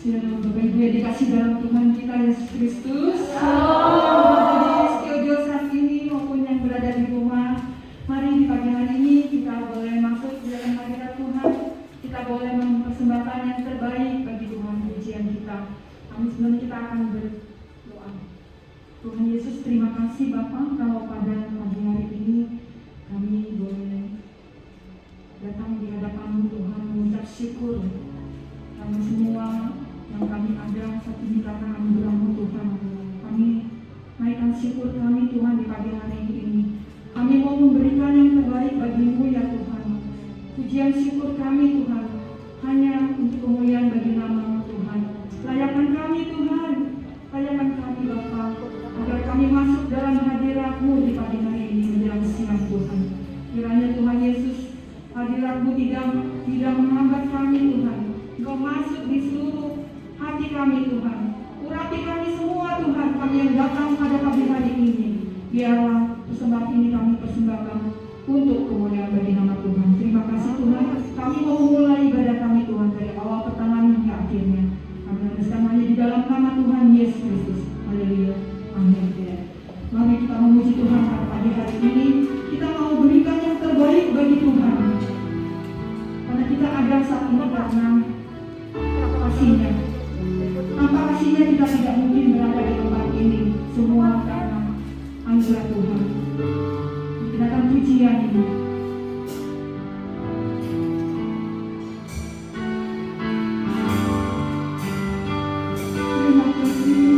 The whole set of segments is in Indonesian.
Silakan Bapak Ibu yang dikasih dalam Tuhan kita Yesus Kristus. Di studio saat ini maupun yang berada di rumah, mari di pagi hari ini kita boleh masuk di dalam hadirat Tuhan. Kita boleh mempersembahkan yang terbaik bagi Tuhan pujian kita. Kami sebelum kita akan berdoa. Tuhan Yesus, terima kasih Bapa kalau pada pagi hari ini kami boleh datang di hadapan Tuhan mengucap syukur. Kami semua yang kami ada saat ini karena anugerah-Mu Tuhan. Kami naikkan syukur kami Tuhan di pagi hari ini. Kami mau memberikan yang terbaik bagi-Mu ya Tuhan. Pujian syukur kami Tuhan hanya untuk kemuliaan bagi nama-Mu Tuhan. Layakan kami Tuhan, layakan kami Bapa, agar kami masuk dalam hadirat-Mu di pagi hari ini menjelang siang Tuhan. Kiranya Tuhan Yesus, hadirat-Mu tidak menghambat kami Tuhan. Engkau masuk di seluruh hati kami Tuhan. Urapi kami semua Tuhan, kami yang datang pada pagi hari ini. Biarlah persembahan ini kami persembahkan untuk kemuliaan bagi nama Tuhan. Terima kasih Tuhan. Kami mau memulai ibadah kami Tuhan dari awal pertengahan hingga akhirnya. Kami meneruskan hanya di dalam nama Tuhan Yesus Kristus. Haleluya. Amin. Mari kita memuji Tuhan pada pagi hari ini. Kita mau berikan yang terbaik bagi Tuhan. Karena kita ada saat ini karena kasih-Nya. Tanpa kasih-Nya kita tidak mungkin berada di tempat ini. Semua karena anugerah Tuhan. Kita akan pujian ini. Terima kasih.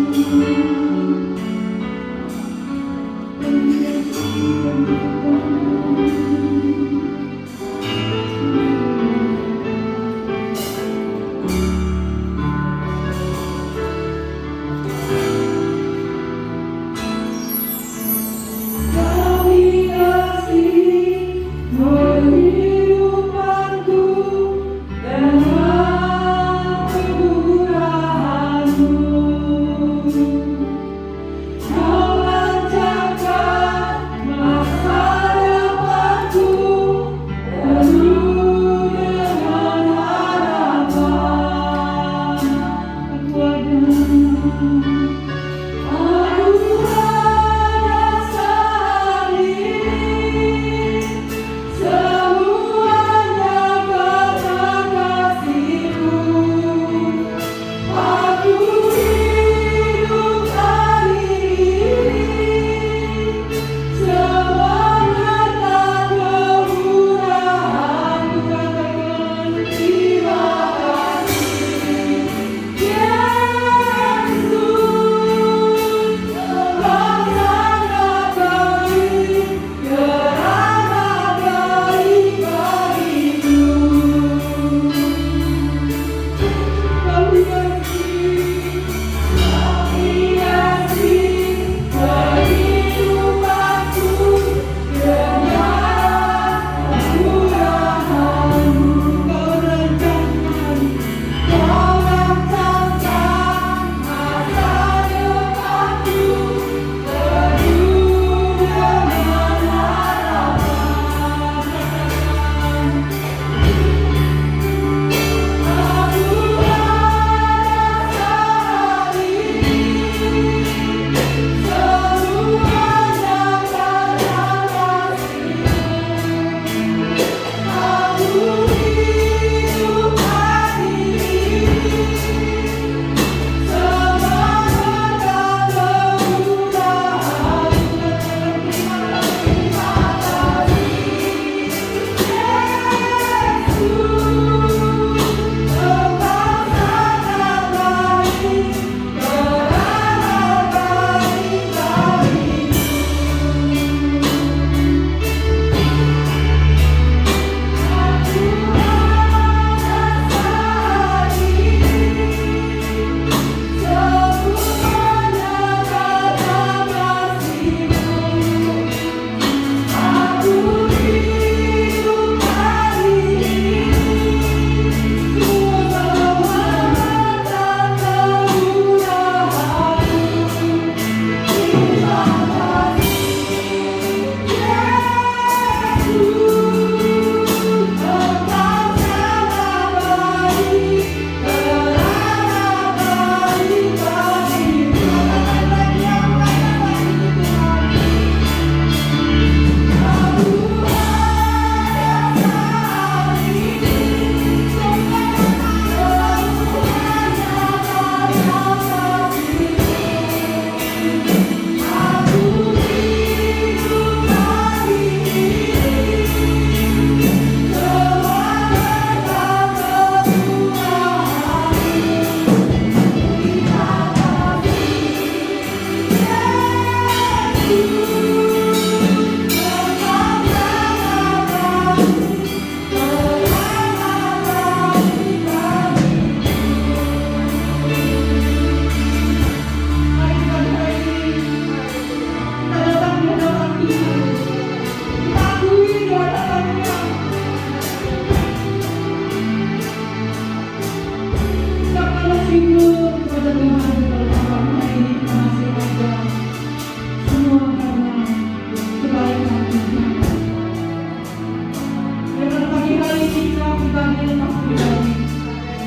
pribadi lepas pribadi.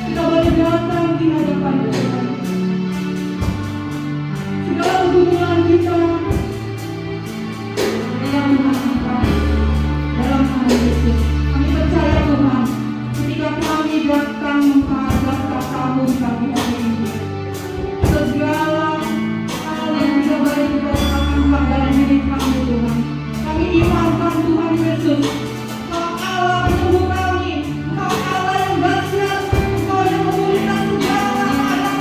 Kita boleh datang di hadapan Tuhan. Segala pergumulan kita yang menghadapan dalam nama Yesus. Kami percaya Tuhan, ketika kami datang menghadap kata-Mu di pagi hari ini, segala hal yang tidak baik kita akan keluar dari diri kami Tuhan. Kami imankan Tuhan Yesus, Kau Allah penyembuh kami, Kau Allah yang dahsyat, Kau yang memulihkan segala keadaan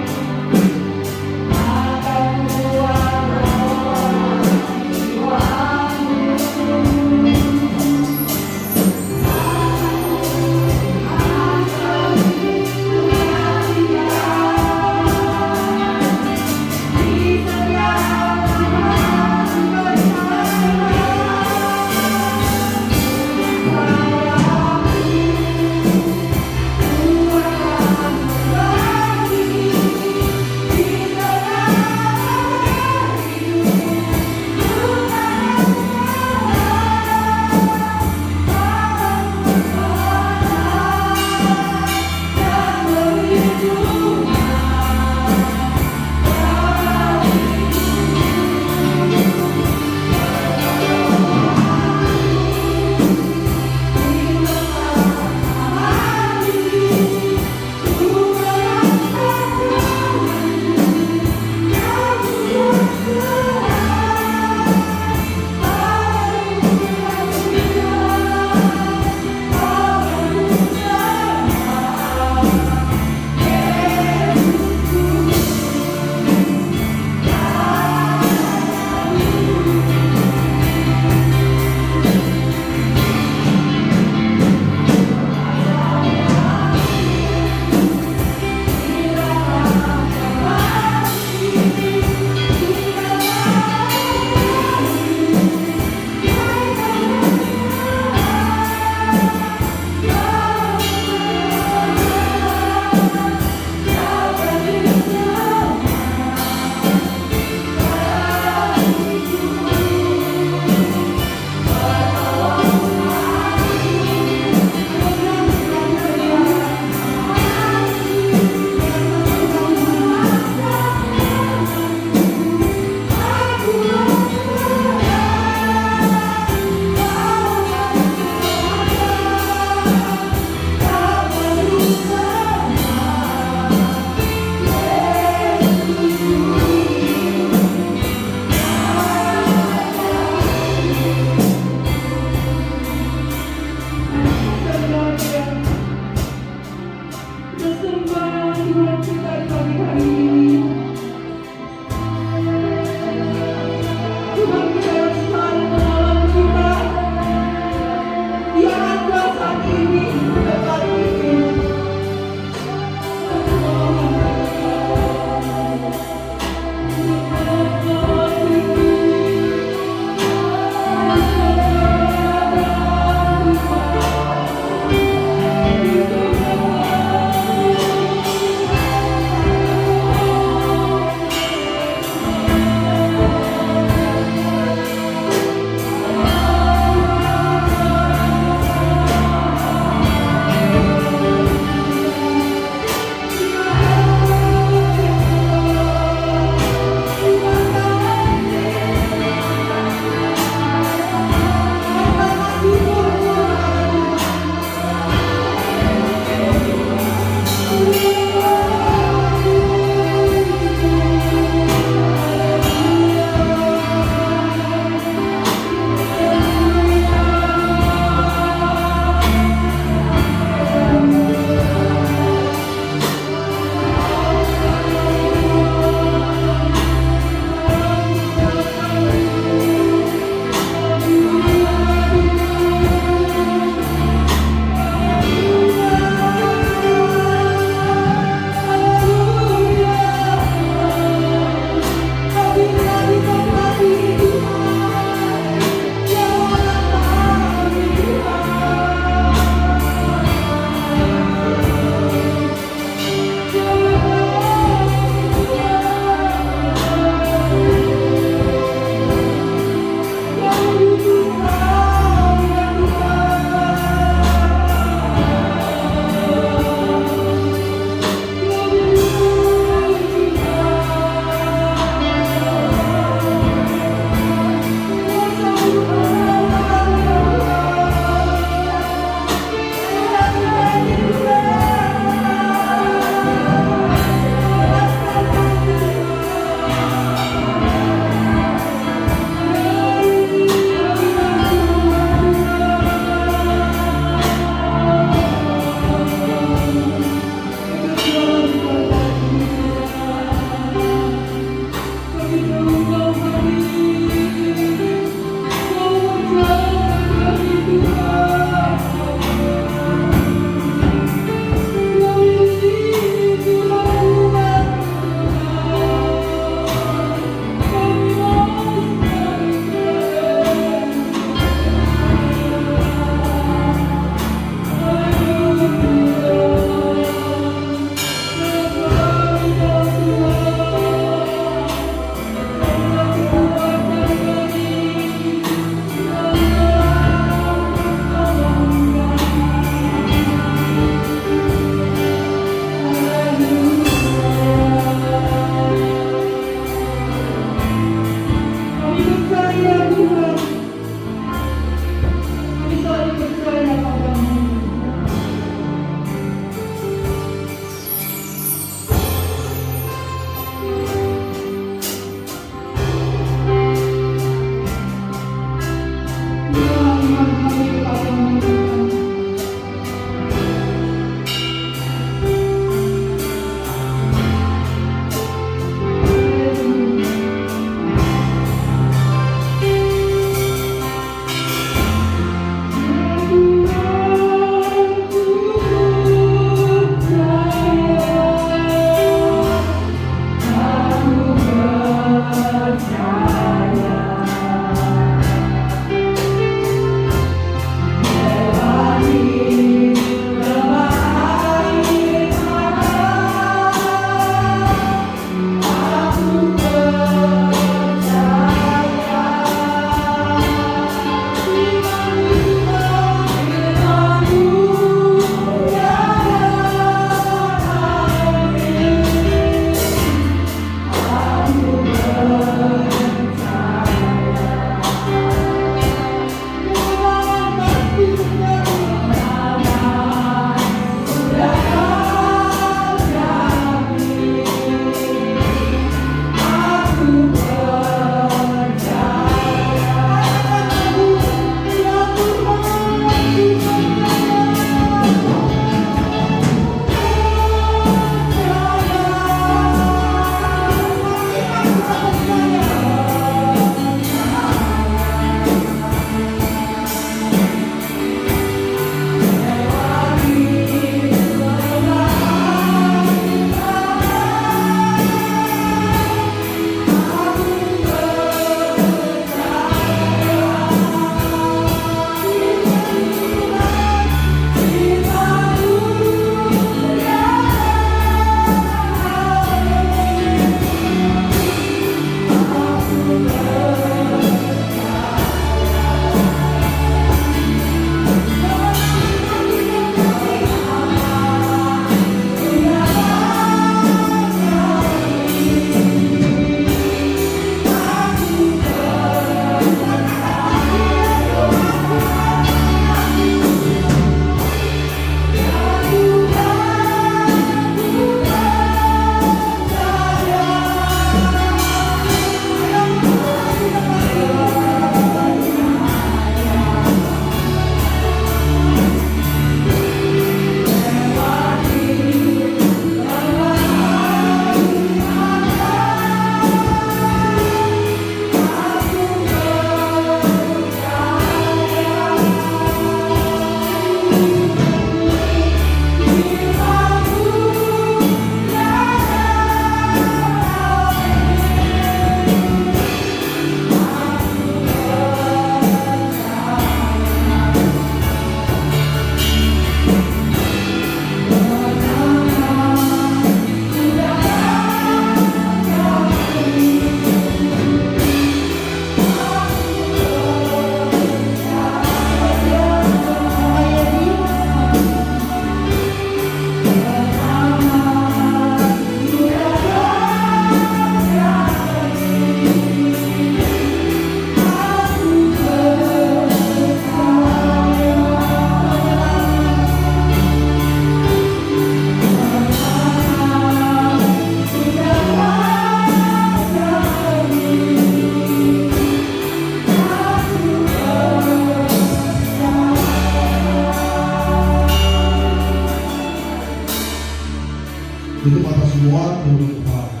Tutup mata semua, tunduk kepala.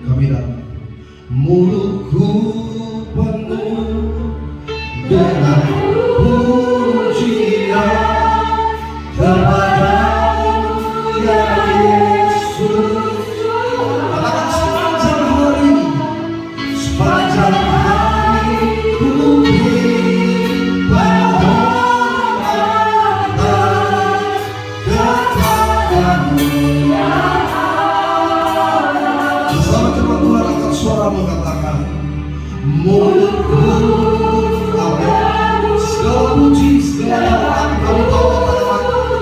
Kami datang. Mulutku penuh dengan pujian kepadamu ya Yesus. Katakan sepanjang hari, sepanjang hari ku berpengharapan kepadamu ya Allah. Bersama jemaat Tuhan angkat suara mengatakan, mulutku amin. Segala puji, segala kamu bawa pada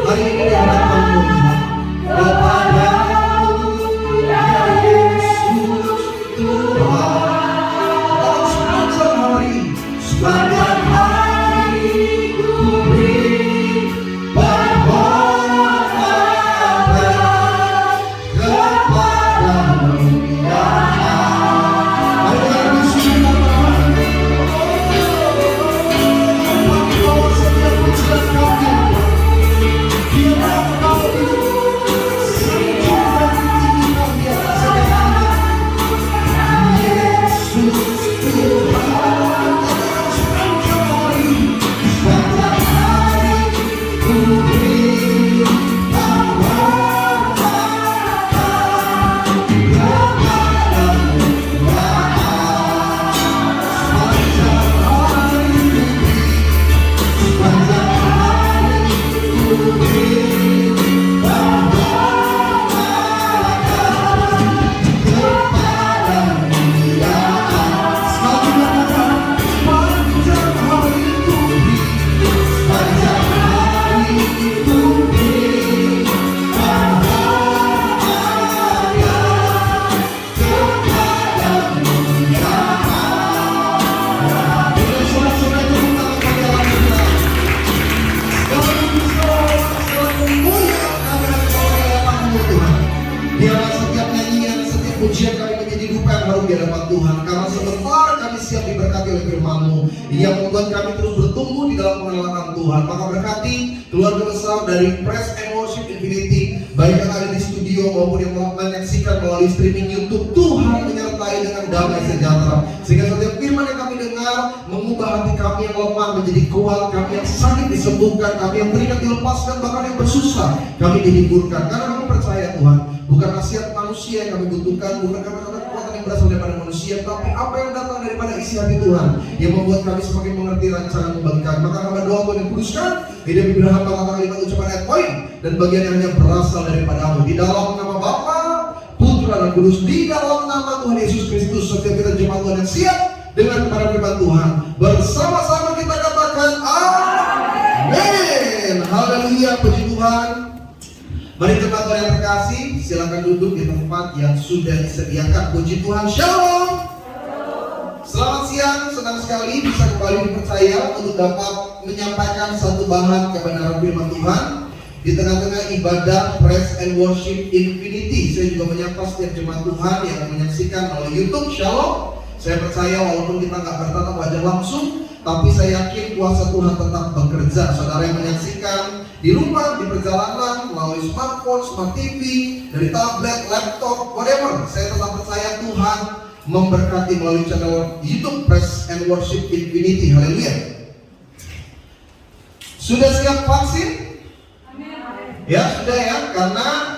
hari ini di hadapan Tuhan. Kepadamu ya Yesus Tuhan. Dalam sepanjang hari, sepanjang hari ku beri permohonan kepadamu ya Allah. Mari kita bersyukur. Biarlah setiap nyanyian, setiap pujian kami menjadi dupa yang harum di hadapan Tuhan. Karena sebentar kami siap diberkati oleh firman-Mu yang membuat kami terus bertumbuh di dalam pengenalan Tuhan. Maka berkati keluarga besar dari Praise and Worship Infinity, baik yang ada di studio maupun yang menyaksikan melalui streaming YouTube. Tuhan menyertai dengan damai sejahtera, sehingga setiap firman yang kami dengar mengubah hati kami yang lemah menjadi kuat, kami yang sakit disembuhkan, kami yang terikat dilepaskan, bahkan yang bersusah kami dihiburkan. Karena kami percaya Tuhan, bukan nasihat manusia yang kami butuhkan, bukan kata-kata kekuatan yang berasal daripada manusia, tapi apa yang datang daripada isi hati Tuhan yang membuat kami semakin mengerti rancangan bagi kami. Maka kami doa Tuhan yang kuduskan hidup di berhamba kata kalimat ucapan ayat poin dan bagian yang hanya berasal daripada-Mu. Di dalam nama Bapa, Putra dan Kudus, di dalam nama Tuhan Yesus Kristus, setiap kita jemaat Tuhan yang siap dengan kepada firman Tuhan, bersama-sama kita katakan amin. Haleluya, puji Tuhan. Mari jemaat Tuhan yang terkasih, silakan duduk di tempat yang sudah disediakan. Puji Tuhan, Shalom. Selamat siang, senang sekali bisa kembali dipercaya untuk dapat menyampaikan satu bahan kebenaran firman Tuhan di tengah-tengah ibadah Praise and Worship Infinity. Saya juga menyapa setiap jemaat Tuhan yang menyaksikan melalui YouTube. Shalom. Saya percaya walaupun kita nggak bertatap wajah langsung, tapi saya yakin kuasa Tuhan tetap bekerja. Saudara yang menyaksikan di rumah, di perjalanan, melalui smartphone, smart TV, dari tablet, laptop, whatever, saya tetap percaya Tuhan memberkati melalui channel YouTube Praise and Worship Infinity. Haleluya. Sudah siap vaksin? Ya sudah ya, karena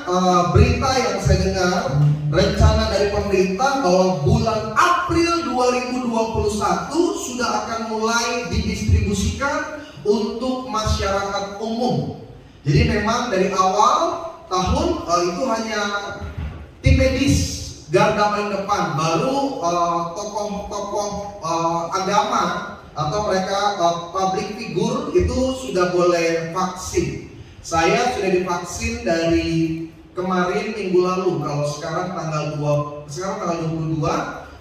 berita yang saya dengar, rencana dari pemerintah bahwa bulan April 2021 sudah akan mulai didistribusikan untuk masyarakat umum. Jadi memang dari awal tahun itu hanya tim medis garda paling depan, baru tokoh-tokoh agama atau mereka public figure itu sudah boleh vaksin. Saya sudah divaksin dari kemarin minggu lalu. Kalau sekarang tanggal 22,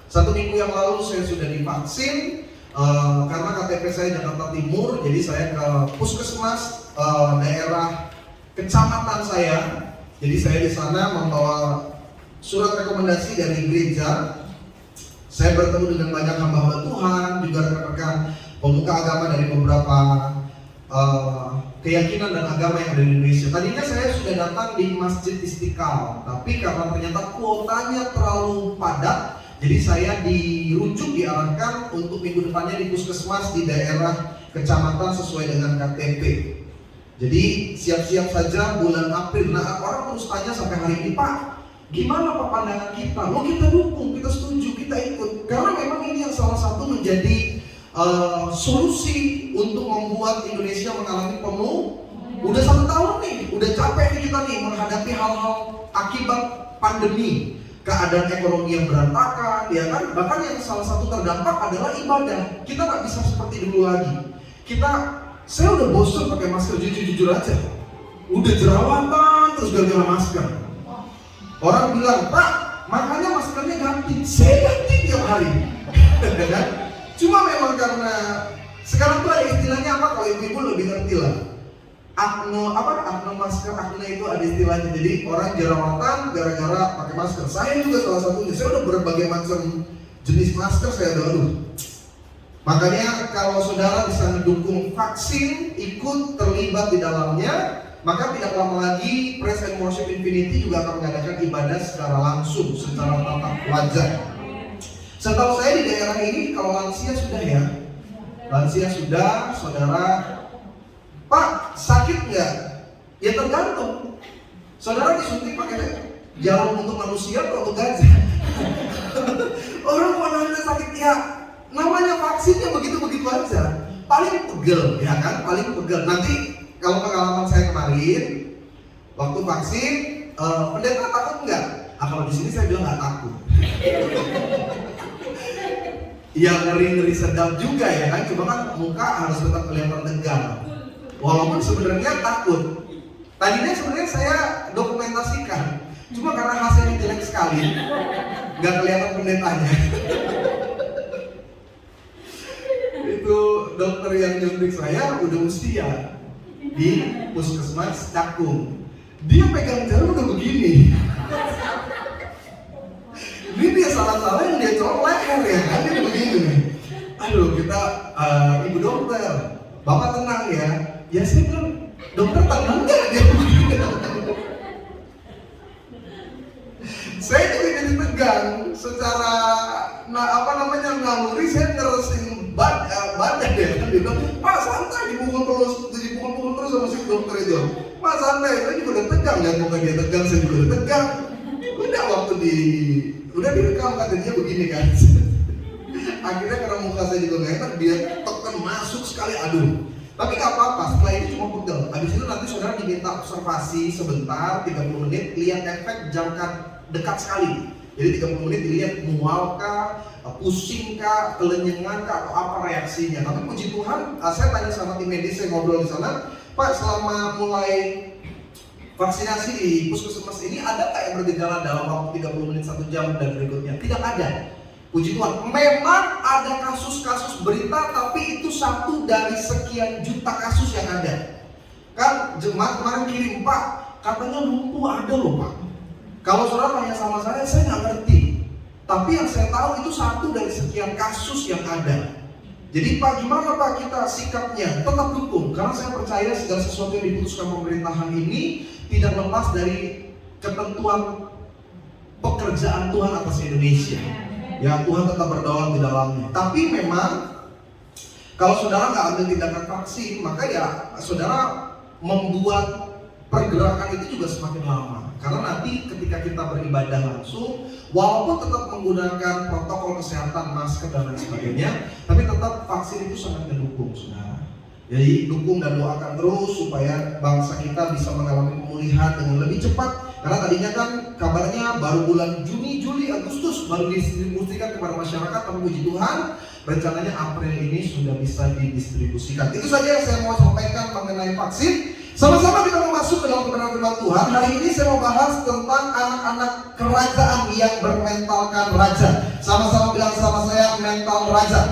satu minggu yang lalu saya sudah divaksin. Karena KTP saya Jakarta Timur, jadi saya ke puskesmas daerah kecamatan saya. Jadi saya di sana membawa surat rekomendasi dari gereja. Saya bertemu dengan banyak hamba-hamba Tuhan, juga rekan-rekan pemuka agama dari beberapa keyakinan dan agama yang ada di Indonesia. Tadinya saya sudah datang di Masjid Istiqlal, tapi karena ternyata kuotanya terlalu padat, jadi saya diarahkan untuk minggu depannya di puskesmas di daerah kecamatan sesuai dengan KTP. Jadi siap-siap saja bulan April. Nah, orang terus tanya sampai hari ini, Pak, gimana Pak pandangan kita? Lo kita dukung, kita setuju, kita ikut. Karena memang ini yang salah satu menjadi solusi untuk membuat Indonesia mengalami penuh. Udah 1 tahun nih, udah capek nih kita nih menghadapi hal-hal akibat pandemi. Keadaan ekonomi yang berantakan, ya kan? Bahkan yang salah satu terdampak adalah ibadah. Kita nggak bisa seperti dulu lagi. Saya udah bosan pakai masker, jujur aja. Udah jerawatan terus gara-gara masker. Orang bilang, Pak, makanya maskernya ganti. Saya ganti tiap hari. Cuma memang karena sekarang tuh ada istilahnya apa, kalau ibu-ibu lebih ngerti lah. Akne masker, akne itu ada istilahnya. Jadi orang jerawatan gara-gara pakai masker. Saya juga salah satunya. Saya udah berbagai macam jenis masker saya udah. Makanya kalau saudara bisa mendukung vaksin, ikut terlibat di dalamnya, maka tidak lama lagi Praise and Worship Infinity juga akan mengadakan ibadah secara langsung, secara tatap wajah. Setahu saya di daerah ini kalau lansia sudah ya, lansia sudah, saudara. Pak, sakit nggak? Ya tergantung. Saudara disuntik pakai jarum untuk manusia atau untuk gajah? Orang mana sakit ya? Namanya vaksinnya begitu-begitu aja. Paling pegel, ya kan? Paling pegel. Nanti kalau pengalaman saya kemarin, waktu vaksin, pendeta takut nggak? Kalau di sini saya bilang nggak takut. Ya ngeri-ngeri sedap juga ya kan? Cuma kan muka harus tetap kelihatan tegang. Walaupun sebenarnya takut. Tadinya sebenarnya saya dokumentasikan, cuma karena hasilnya jelek sekali, nggak kelihatan pendetanya. Itu dokter yang nyuntik saya udah usia di puskesmas Cakung. Dia pegang jarum udah begini. Ini dia salah-salah yang dia colok leher ya kan, dia udah begini nih. Aduh, kita ibu dokter, Bapak tenang ya. Ya saya bilang, dokter tenang nggak dia begini? Saya juga jadi tegang secara naluri, saya ngeresin badan ya kan. Dia bilang, Pak santai, dipukul terus sama si dokter itu. Pak santai, saya juga udah tegang, lihat muka dia tegang, saya juga udah tegang. Udah waktu udah direkam kata dia begini kan. Akhirnya karena muka saya juga gak enak, dia tekan masuk sekali, aduh. Tapi gak apa-apa, setelah itu cuma pegel. Habis itu nanti saudara diminta observasi sebentar, 30 menit, lihat efek jangka dekat sekali. Jadi 30 menit dilihat mual kah, pusing kah, kelenyengan kah, atau apa reaksinya. Tapi puji Tuhan, saya tanya sama tim medis, saya ngobrol di sana, Pak selama mulai vaksinasi di puskesmas ini ada nggak yang bergejala dalam waktu 30 menit 1 jam dan berikutnya? Tidak ada. Puji Tuhan, memang ada kasus-kasus berita, tapi itu 1 dari sekian juta kasus yang ada. Kan jemaat kemarin kirim, Pak, katanya lumpuh ada loh Pak. Kalau saudara tanya sama saya nggak ngerti. Tapi yang saya tahu itu 1 dari sekian kasus yang ada. Jadi Pak, gimana Pak kita sikapnya? Tetap dukung, karena saya percaya segala sesuatu yang diputuskan pemerintahan ini tidak lepas dari ketentuan pekerjaan Tuhan atas Indonesia. Ya Tuhan tetap berdaulat di dalamnya. Tapi memang kalau saudara nggak ambil tindakan vaksin, maka ya saudara membuat pergerakan itu juga semakin lama. Karena nanti ketika kita beribadah langsung, walaupun tetap menggunakan protokol kesehatan, masker dan lain sebagainya, tapi tetap vaksin itu sangat mendukung, saudara. Jadi dukung dan doakan terus supaya bangsa kita bisa mengalami pemulihan dengan lebih cepat. Karena tadinya kan kabarnya baru bulan Juni, Juli, Agustus baru didistribusikan kepada masyarakat. Tapi puji Tuhan, rencananya April ini sudah bisa didistribusikan. Itu saja yang saya mau sampaikan mengenai vaksin. Sama-sama kita mau masuk ke dalam kebenaran firman Tuhan. Hari ini saya mau bahas tentang anak-anak kerajaan yang bermentalkan raja. Sama-sama bilang sama saya, mental raja.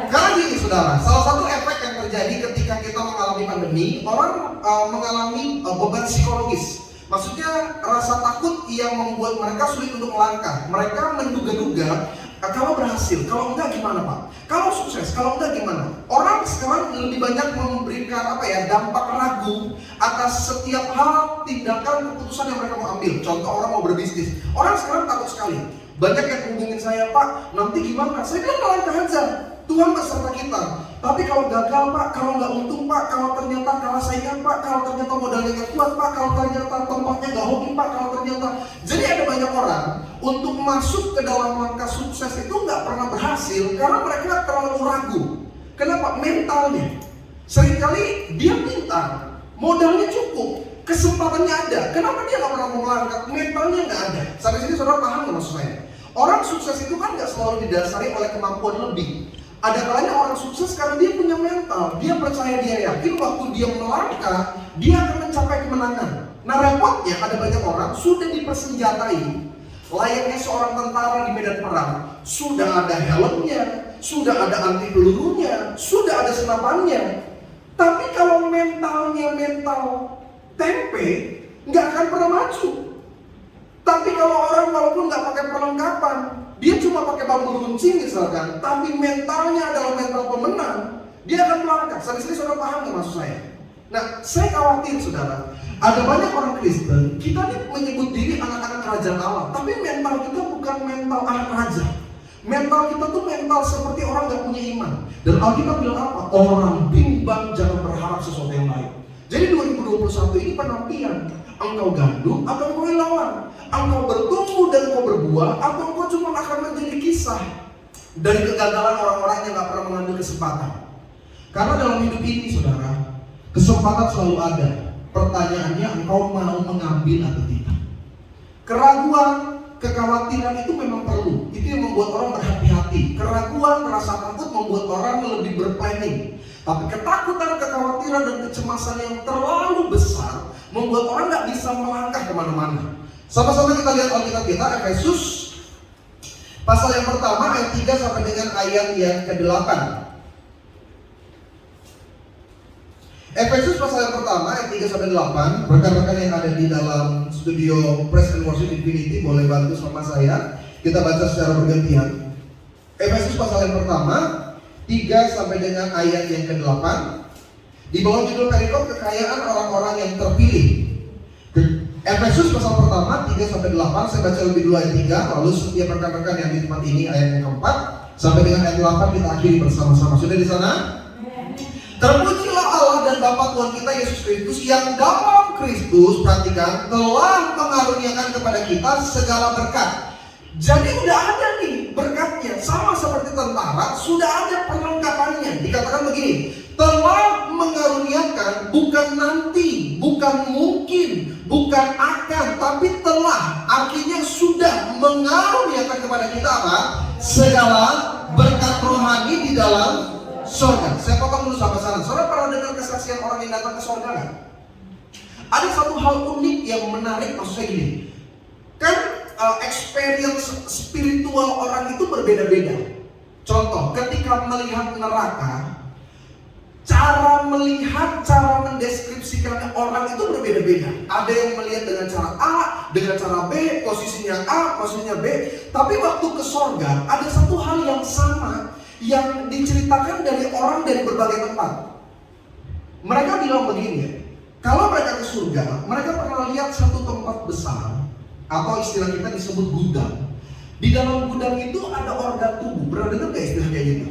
Karena gini saudara, salah satu efek yang terjadi ketika kita mengalami pandemi, orang mengalami beban psikologis. Maksudnya rasa takut yang membuat mereka sulit untuk melangkah. Mereka menduga-duga Kalau berhasil, kalau enggak gimana Pak? Kalau sukses, kalau enggak gimana? Orang sekarang lebih banyak memberikan dampak ragu atas setiap hal, tindakan, keputusan yang mereka mau ambil. Contoh orang mau berbisnis, orang sekarang takut sekali. Banyak yang hubungin saya, Pak, nanti gimana? Saya bilang langkah aja, Tuhan beserta kita. Tapi kalau gagal Pak, kalau nggak untung Pak, kalau ternyata kalah saingan Pak, kalau ternyata modalnya nggak kuat Pak, kalau ternyata tempatnya nggak hoki Pak, kalau ternyata. Jadi ada banyak orang untuk masuk ke dalam langkah sukses itu nggak pernah berhasil karena mereka terlalu ragu. Kenapa? Mentalnya. Seringkali dia pintar, modalnya cukup, kesempatannya ada. Kenapa dia nggak pernah mau melangkah? Mentalnya nggak ada. Sampai sini saudara paham nggak maksud saya? Orang sukses itu kan nggak selalu didasari oleh kemampuan lebih. Ada kalanya orang sukses karena dia punya mental. Dia percaya, dia yakin waktu dia melangkah, dia akan mencapai kemenangan. Nah repotnya ada banyak orang sudah dipersenjatai layaknya seorang tentara di medan perang. Sudah ada helmnya, sudah ada anti pelurunya, sudah ada senapannya. Tapi kalau mentalnya mental tempe, nggak akan pernah maju. Tapi kalau orang walaupun nggak pakai perlengkapan, dia cuma pakai bambu runcing misalkan, tapi mentalnya adalah mental pemenang, dia akan melangkah. Sampai sini saudara paham nggak maksud saya? Nah, saya khawatir saudara, ada banyak orang Kristen, kita nih menyebut diri anak-anak kerajaan Allah, tapi mental kita bukan mental anak raja. Mental kita tuh mental seperti orang nggak punya iman. Dan Alkitab bilang apa? Orang bimbang jangan berharap sesuatu yang lain. Jadi 2021 ini penampilan. Engkau gandum atau engkau ilawan, engkau bertumbuh dan engkau berbuah, atau engkau cuma akan menjadi kisah dari kegagalan orang-orang yang gak pernah mengambil kesempatan. Karena dalam hidup ini saudara, kesempatan selalu ada. Pertanyaannya engkau mau mengambil atau tidak. Keraguan, kekhawatiran itu memang perlu. Itu yang membuat orang berhati-hati. Keraguan, rasa takut membuat orang lebih berplanning. Tapi ketakutan, kekhawatiran, dan kecemasan yang terlalu besar membuat orang gak bisa melangkah kemana-mana. Sama-sama kita lihat Alkitab kita, Efesus pasal yang pertama ayat 3 sampai dengan ayat yang ke-8. Efesus pasal yang pertama ayat 3 sampai 8. Rekan-rekan yang ada di dalam studio Praise and Worship Infinity boleh bantu sama saya. Kita baca secara bergantian. Efesus pasal yang pertama 3 sampai dengan ayat yang ke-8. Di bawah judul perikop kekayaan orang-orang yang terpilih. Efesus pasal pertama 3 sampai 8, saya baca lebih dulu ayat 3, lalu setiap rekan-rekan yang di tempat ini ayat yang keempat sampai dengan ayat 8 kita akhiri bersama-sama. Sudah di sana? Terpujilah Allah dan Bapa Tuhan kita Yesus Kristus yang dalam Kristus, perhatikan, telah mengaruniakan kepada kita segala berkat. Jadi udah ada nih berkatnya, sama seperti tentara, sudah ada perlengkapannya. Dikatakan begini, telah mengaruniakan, bukan nanti, bukan mungkin, bukan akan, tapi telah, artinya sudah mengaruniakan kepada kita apa? Segala berkat rohani di dalam surga. Saya potong dulu sampai sana. Saudara pernah dengar kesaksian orang yang datang ke surga kan? Ada satu hal unik yang menarik, maksud saya gini, kan experience spiritual orang itu berbeda-beda. Contoh, ketika melihat neraka, cara melihat, cara mendeskripsikan orang itu berbeda-beda. Ada yang melihat dengan cara A, dengan cara B, posisinya A, posisinya B. Tapi waktu ke surga, ada satu hal yang sama yang diceritakan dari orang dari berbagai tempat. Mereka bilang begini, kalau mereka ke surga, mereka pernah lihat satu tempat besar, atau istilah kita disebut gudang. Di dalam gudang itu ada organ tubuh. Pernah dengar gak istilah kayak gitu?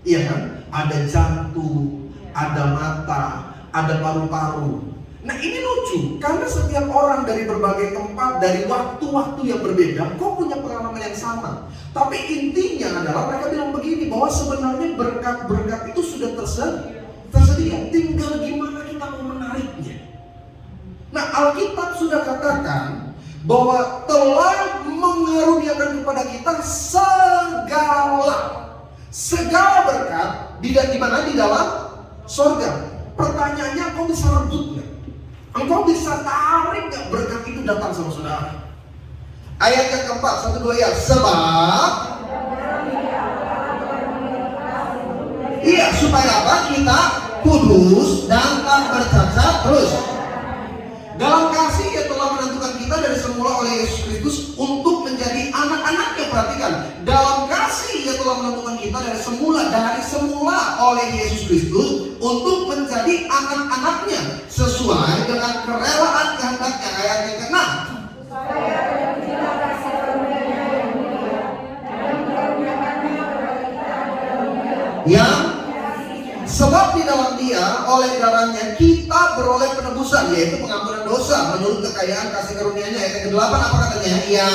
Iya kan? Ada jantung, ada mata, ada paru-paru. Nah ini lucu, karena setiap orang dari berbagai tempat, dari waktu-waktu yang berbeda, kok punya pengalaman yang sama. Tapi intinya adalah mereka bilang begini, bahwa sebenarnya berkat-berkat itu sudah tersedia. Tinggal gimana kita mau menariknya. Nah Alkitab sudah katakan bahwa telah mengaruniakan kepada kita segala berkat di mana? Di dalam surga. Pertanyaannya, engkau bisa rebut nggak? Engkau bisa tarik nggak berkat itu datang sama saudara? Ayat yang keempat, 1, 2 ya. Sebab iya, supaya apa? Kita kudus dan tak bercacat. Terus dalam kasih ia telah menentukan kita dari semula oleh Yesus Kristus untuk menjadi anak-anaknya. Perhatikan, dalam telah menentukan kita dari semula oleh Yesus Kristus untuk menjadi anak-anaknya sesuai dengan kerelaan kehendaknya. Ayat yang ke-6. Yang sebab di dalam Dia oleh darahnya kita beroleh penebusan, yaitu pengampunan dosa menurut kekayaan kasih karunia-Nya. Ayat yang ke-8 apa katanya? Ya.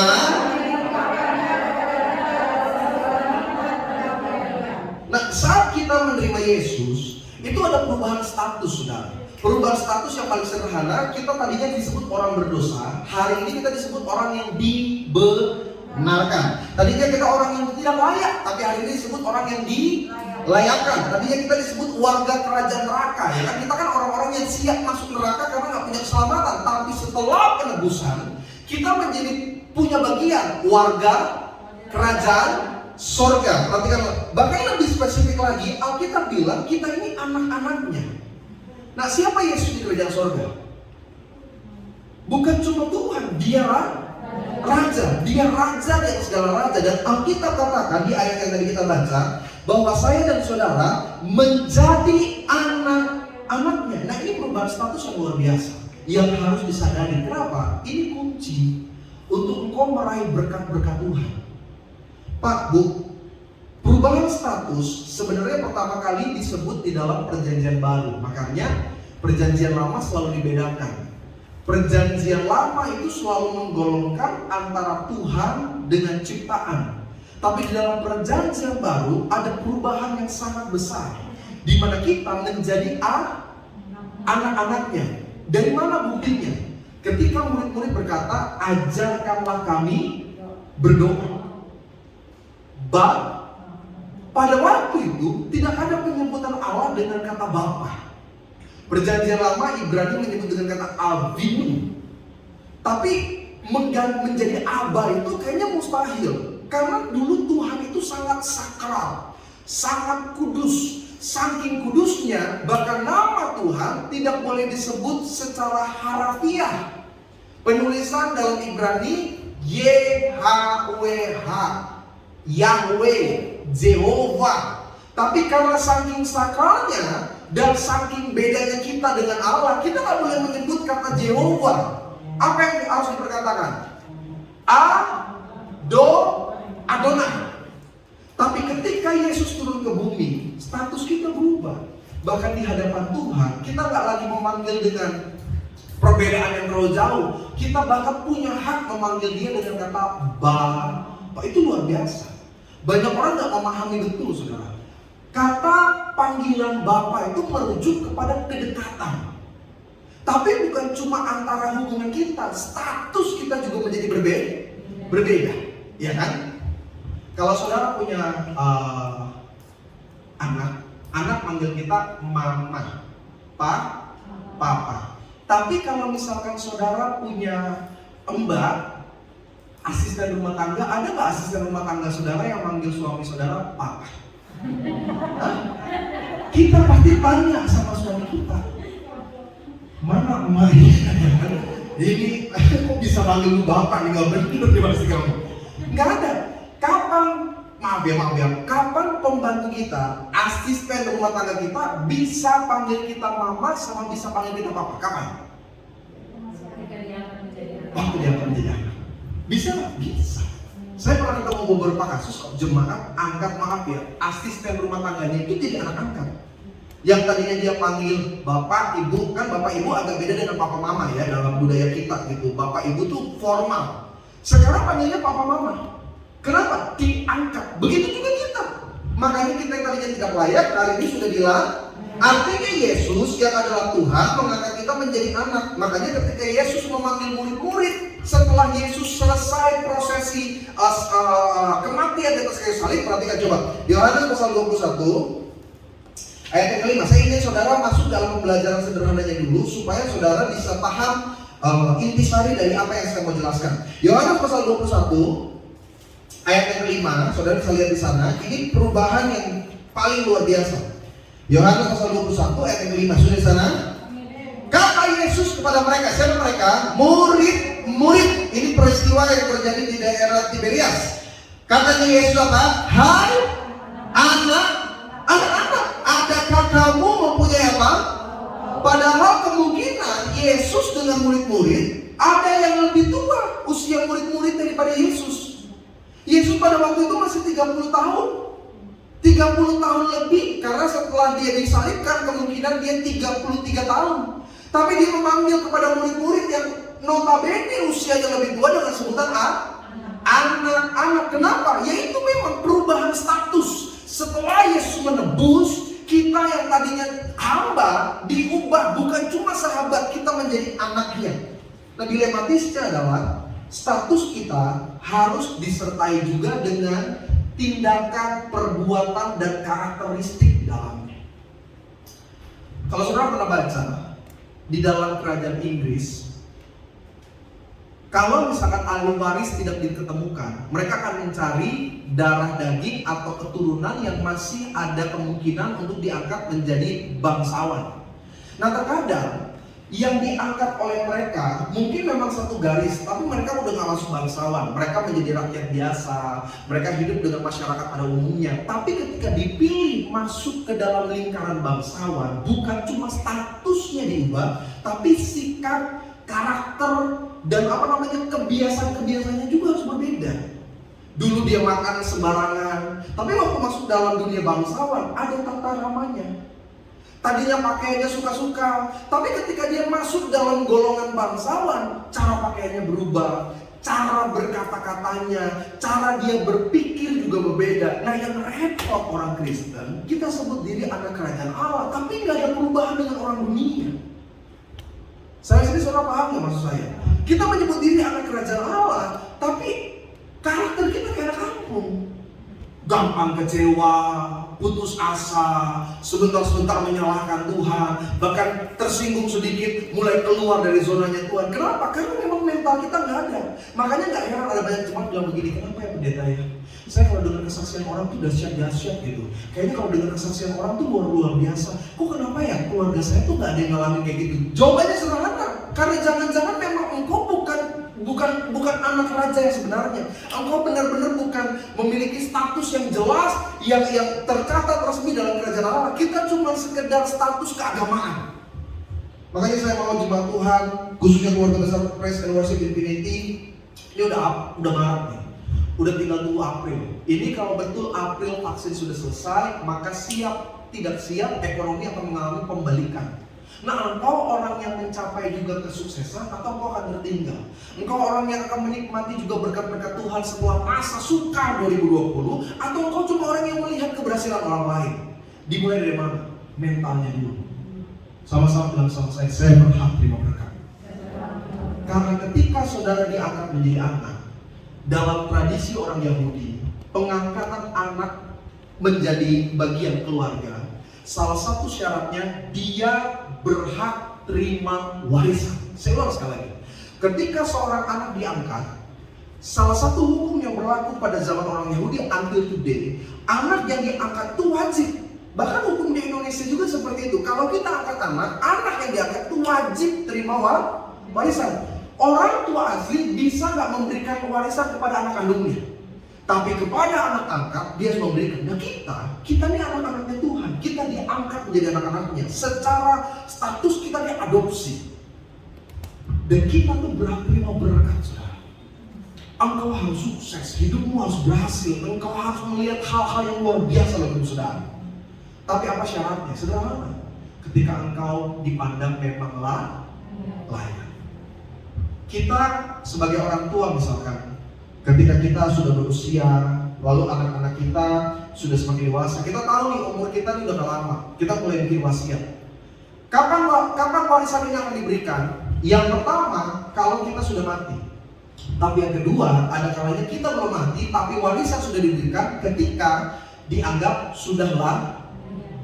Nah, saat kita menerima Yesus, itu ada perubahan status, saudara. Perubahan status yang paling sederhana, kita tadinya disebut orang berdosa, hari ini kita disebut orang yang dibenarkan. Tadinya kita orang yang tidak layak, tapi hari ini disebut orang yang dilayakkan. Tadinya kita disebut warga kerajaan neraka, ya kan? Kita kan orang-orang yang siap masuk neraka karena nggak punya keselamatan. Tapi setelah penebusan, kita menjadi punya bagian warga kerajaan sorga. Perhatikan, bahkan lebih spesifik lagi, Alkitab bilang kita ini anak-anaknya. Nah, siapa Yesus di kerajaan sorga? Bukan cuma Tuhan, Dia Raja. Dia Raja di atas segala raja. Dan Alkitab katakan di ayat yang tadi kita baca, bahwa saya dan saudara menjadi anak-anaknya. Nah, ini perubahan status yang luar biasa, yang harus disadari. Kenapa? Ini kunci untuk engkau meraih berkat-berkat Tuhan. Pak, Bu, perubahan status sebenarnya pertama kali disebut di dalam perjanjian baru. Makanya perjanjian lama selalu dibedakan. Perjanjian lama itu selalu menggolongkan antara Tuhan dengan ciptaan. Tapi di dalam perjanjian baru ada perubahan yang sangat besar, di mana kita menjadi anak-anaknya. Dari mana buktinya? Ketika murid-murid berkata, ajarkanlah kami berdoa. Pada waktu itu tidak ada penyebutan Allah dengan kata Bapa. Perjanjian lama Ibrani menyebut dengan kata Avinu. Tapi menjadi Aba itu kayaknya mustahil. Karena dulu Tuhan itu sangat sakral, sangat kudus. Saking kudusnya, bahkan nama Tuhan tidak boleh disebut secara harafiah. Penulisan dalam Ibrani YHWH, Yahweh, Jehovah. Tapi karena saking sakralnya dan saking bedanya kita dengan Allah, kita nggak boleh menyebut kata Jehovah. Apa yang harus diperkatakan? Adonai. Tapi ketika Yesus turun ke bumi, status kita berubah. Bahkan di hadapan Tuhan, kita nggak lagi memanggil dengan perbedaan yang terlalu jauh. Kita bahkan punya hak memanggil Dia dengan kata Bapa. Itu luar biasa. Banyak orang nggak memahami betul, saudara. Kata panggilan Bapa itu merujuk kepada kedekatan. Tapi bukan cuma antara hubungan kita, status kita juga menjadi berbeda, ya kan? Kalau saudara punya anak manggil kita mama, papa. Tapi kalau misalkan saudara punya mbak, asisten rumah tangga, ada nggak asisten rumah tangga saudara yang manggil suami saudara papa? Kita pasti tanya sama suami kita, mana emak? Ini kok bisa manggil lu bapak nih, nggak bener nih pasti kamu. Nggak ada. Kapan, maaf ya, kapan pembantu kita, asisten rumah tangga kita bisa panggil kita mama sama bisa panggil kita papa? Kapan? Waktu dia akan menjadi anak. Bisa nggak? Bisa. Saya pernah ketemu beberapa kasus jemaat angkat, maaf ya, asisten rumah tangganya itu jadi anak angkat. Yang tadinya dia panggil bapak, ibu, kan bapak ibu agak beda dengan papa mama ya dalam budaya kita gitu. Bapak ibu tuh formal. Sekarang panggilnya papa mama. Kenapa? Diangkat. Begitu juga kita. Makanya kita yang tadinya tidak layak, hari ini sudah bilang. Artinya Yesus yang adalah Tuhan mengangkat kita menjadi anak. Makanya ketika Yesus memanggil murid-murid, setelah Yesus selesai prosesi kematian di atas kayu salib, perhatikan coba. Yohanes pasal 21 ayat yang kelima. Saya ingin saudara masuk dalam pembelajaran sederhananya dulu supaya saudara bisa paham intisari dari apa yang saya mau jelaskan. Yohanes pasal 21 ayat yang kelima, saudara bisa lihat di sana. Ini perubahan yang paling luar biasa. Yohanes pasal 21 ayat yang kelima, sudah di sana. Kata Yesus kepada mereka, siapa mereka? Murid. Ini peristiwa yang terjadi di daerah Tiberias. Katanya Yesus apa? Hai Anak-anak. Adakah kamu mempunyai apa? Padahal kemungkinan Yesus dengan murid-murid ada yang lebih tua usia murid-murid daripada Yesus. Yesus pada waktu itu masih 30 tahun. 30 tahun lebih, karena setelah dia disalibkan kemungkinan dia 33 tahun. Tapi dia memanggil kepada murid-murid yang notabene usianya lebih tua dengan sebutan anak-anak. Kenapa? Yaitu memang perubahan status. Setelah Yesus menebus, kita yang tadinya hamba diubah, bukan cuma sahabat, kita menjadi anaknya. Nah, dilematisnya adalah status kita harus disertai juga dengan tindakan, perbuatan, dan karakteristik di dalamnya. Kalau saudara pernah baca di dalam kerajaan Inggris, kalau misalkan ahli waris tidak diketemukan, mereka akan mencari darah daging atau keturunan yang masih ada kemungkinan untuk diangkat menjadi bangsawan. Nah, terkadang yang diangkat oleh mereka mungkin memang satu garis, tapi mereka udah gak masuk bangsawan. Mereka menjadi rakyat biasa, mereka hidup dengan masyarakat pada umumnya. Tapi ketika dipilih masuk ke dalam lingkaran bangsawan, bukan cuma statusnya diubah, tapi sikap, karakter, dan kebiasaan-kebiasaannya juga harus berbeda. Dulu dia makan sembarangan, tapi waktu masuk dalam dunia bangsawan ada tata ramanya. Tadinya pakaiannya suka-suka, tapi ketika dia masuk dalam golongan bangsawan, cara pakaiannya berubah, cara berkata-katanya, cara dia berpikir juga berbeda. Nah, yang repot orang Kristen, kita sebut diri anak kerajaan Allah, tapi nggak ada perubahan dengan orang dunia. Saya sendiri saudara paham nggak maksud saya? Kita menyebut diri anak kerajaan Allah, tapi karakter kita kayak anak kampung. Gampang kecewa, putus asa, sebentar-sebentar menyalahkan Tuhan, bahkan tersinggung sedikit mulai keluar dari zonanya Tuhan. Kenapa? Karena memang mental kita nggak ada. Makanya nggak heran ada banyak jemaat bilang begini, kenapa ya pendeta ya? Saya kalau dengar kesaksian orang tuh dahsyat gitu. Kayaknya kalau dengar kesaksian orang tuh luar biasa. Kok kenapa ya keluarga saya tuh nggak ada yang ngalamin kayak gitu? Jawabannya sederhana, karena jangan-jangan memang engkau bukan anak raja yang sebenarnya. Engkau benar-benar bukan memiliki status yang jelas, yang tercatat resmi dalam kerajaan Allah. Kita cuma sekedar status keagamaan. Makanya saya mau jemaat Tuhan, khususnya keluarga besar Praise and Worship Infinity, ini udah Maret nih. Udah tinggal tunggu April. Ini kalau betul April vaksin sudah selesai, maka siap tidak siap ekonomi akan mengalami pembalikan. Nah, engkau orang yang mencapai juga kesuksesan atau engkau akan tertinggal? Engkau orang yang akan menikmati juga berkat-berkat Tuhan setelah masa sukar 2020, atau engkau cuma orang yang melihat keberhasilan orang lain? Dimulai dari mana? Mentalnya dulu. Sama-sama bilang sama saya berhak terima berkat. Karena ketika saudara diangkat menjadi anak, dalam tradisi orang Yahudi, pengangkatan anak menjadi bagian keluarga, salah satu syaratnya dia berhak terima warisan. Saya ulang sekali lagi. Ketika seorang anak diangkat, salah satu hukum yang berlaku pada zaman orang Yahudi until today, anak yang diangkat itu wajib. Bahkan hukum di Indonesia juga seperti itu. Kalau kita angkat anak yang diangkat itu wajib terima warisan. Orang tua asli bisa nggak memberikan warisan kepada anak kandungnya, tapi kepada anak angkat dia harus memberikan. Nah, kita ini anak-anaknya Tuhan, kita diangkat menjadi anak-anaknya. Secara status kita diadopsi, dan kita tuh berhak terima berkat, saudara. Engkau harus sukses, hidupmu harus berhasil, engkau harus melihat hal-hal yang luar biasa dalam hidup saudara. Tapi apa syaratnya? Sederhana. Ketika engkau dipandang memang layak. Kita sebagai orang tua misalkan, ketika kita sudah berusia, lalu anak-anak kita sudah semakin dewasa, kita tahu nih umur kita ini udah lama, kita mulai bikin wasiat. Kapan warisan ini akan diberikan? Yang pertama, kalau kita sudah mati. Tapi yang kedua, ada kalanya kita belum mati, tapi warisan sudah diberikan ketika dianggap sudah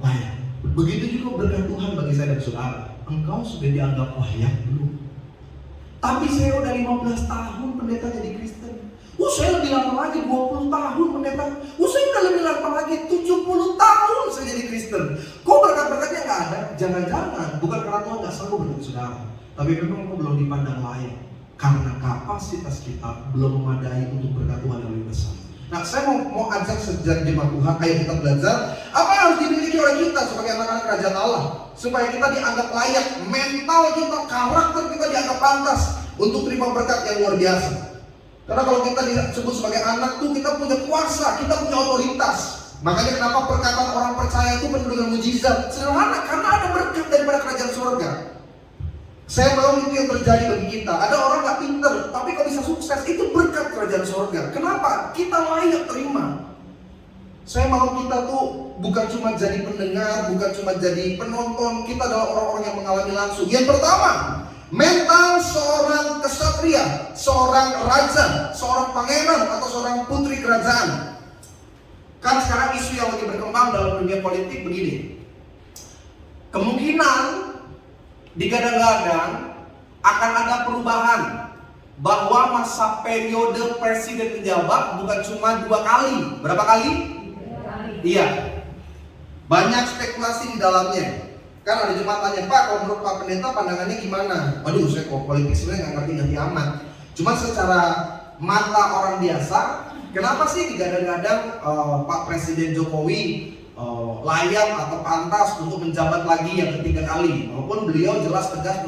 layak. Begitu juga berkat Tuhan bagi saya dan saudara. Engkau sudah dianggap layak belum? Tapi saya udah 15 tahun pendeta jadi Kristen. Saya lebih lama lagi 20 tahun pendeta. Saya udah lebih lama lagi 70 tahun saya jadi Kristen. Kok berkat-berkatnya nggak ada? Jangan-jangan bukan karena Tuhan nggak sanggup berkat saudara, tapi memang kok belum dipandang layak karena kapasitas kita belum memadai untuk berkat Tuhan yang lebih besar. Nah, saya mau ajak sejak jemaat Tuhan, ayo kita belajar apa yang harus dimiliki oleh kita sebagai anak-anak kerajaan Allah, supaya kita dianggap layak, mental kita, karakter kita dianggap pantas untuk terima berkat yang luar biasa. Karena kalau kita disebut sebagai anak tuh kita punya kuasa, kita punya otoritas. Makanya kenapa perkataan orang percaya itu penuh dengan mujizat? Sederhana, karena ada berkat daripada kerajaan surga. Saya mau itu yang terjadi bagi kita. Ada orang gak pinter, tapi kok bisa sukses, itu berkat kerajaan surga. Kenapa? Kita layak terima. Saya mau kita tuh bukan cuma jadi pendengar, bukan cuma jadi penonton. Kita adalah orang-orang yang mengalami langsung. Yang pertama, mental seorang kesatria, seorang raja, seorang pangeran atau seorang putri kerajaan. Kan sekarang isu yang lagi berkembang dalam dunia politik begini. Kemungkinan digadang-gadang akan ada perubahan, bahwa masa periode presiden menjabat bukan cuma 2 kali. Berapa kali? 3 kali. Iya. Banyak spekulasi di dalamnya. Kan ada jemaat tanya, Pak, kalau menurut Pak Pendeta pandangannya gimana? Waduh, saya kok politik sebenarnya nggak ngerti amat. Cuma secara mata orang biasa, kenapa sih digadang-gadang Pak Presiden Jokowi layak atau pantas untuk menjabat lagi yang ketiga kali? Walaupun beliau jelas tegas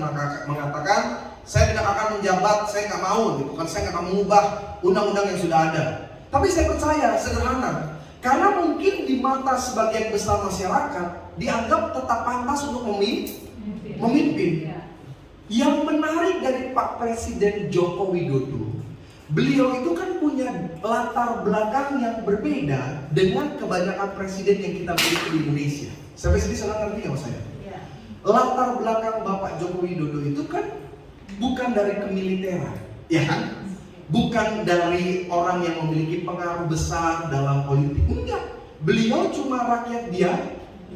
mengatakan, saya tidak akan menjabat, saya nggak mau, gitu kan, saya nggak akan mengubah undang-undang yang sudah ada. Tapi saya percaya sederhana, karena mungkin di mata sebagian besar masyarakat dianggap tetap pantas untuk memimpin. Yang menarik dari Pak Presiden Joko Widodo, beliau itu kan punya latar belakang yang berbeda dengan kebanyakan presiden yang kita miliki di Indonesia. Sampai sini salah ngerti nggak saya? Latar belakang Bapak Joko Widodo itu kan bukan dari kemiliteran, ya kan? Bukan dari orang yang memiliki pengaruh besar dalam politik. Enggak, beliau cuma rakyat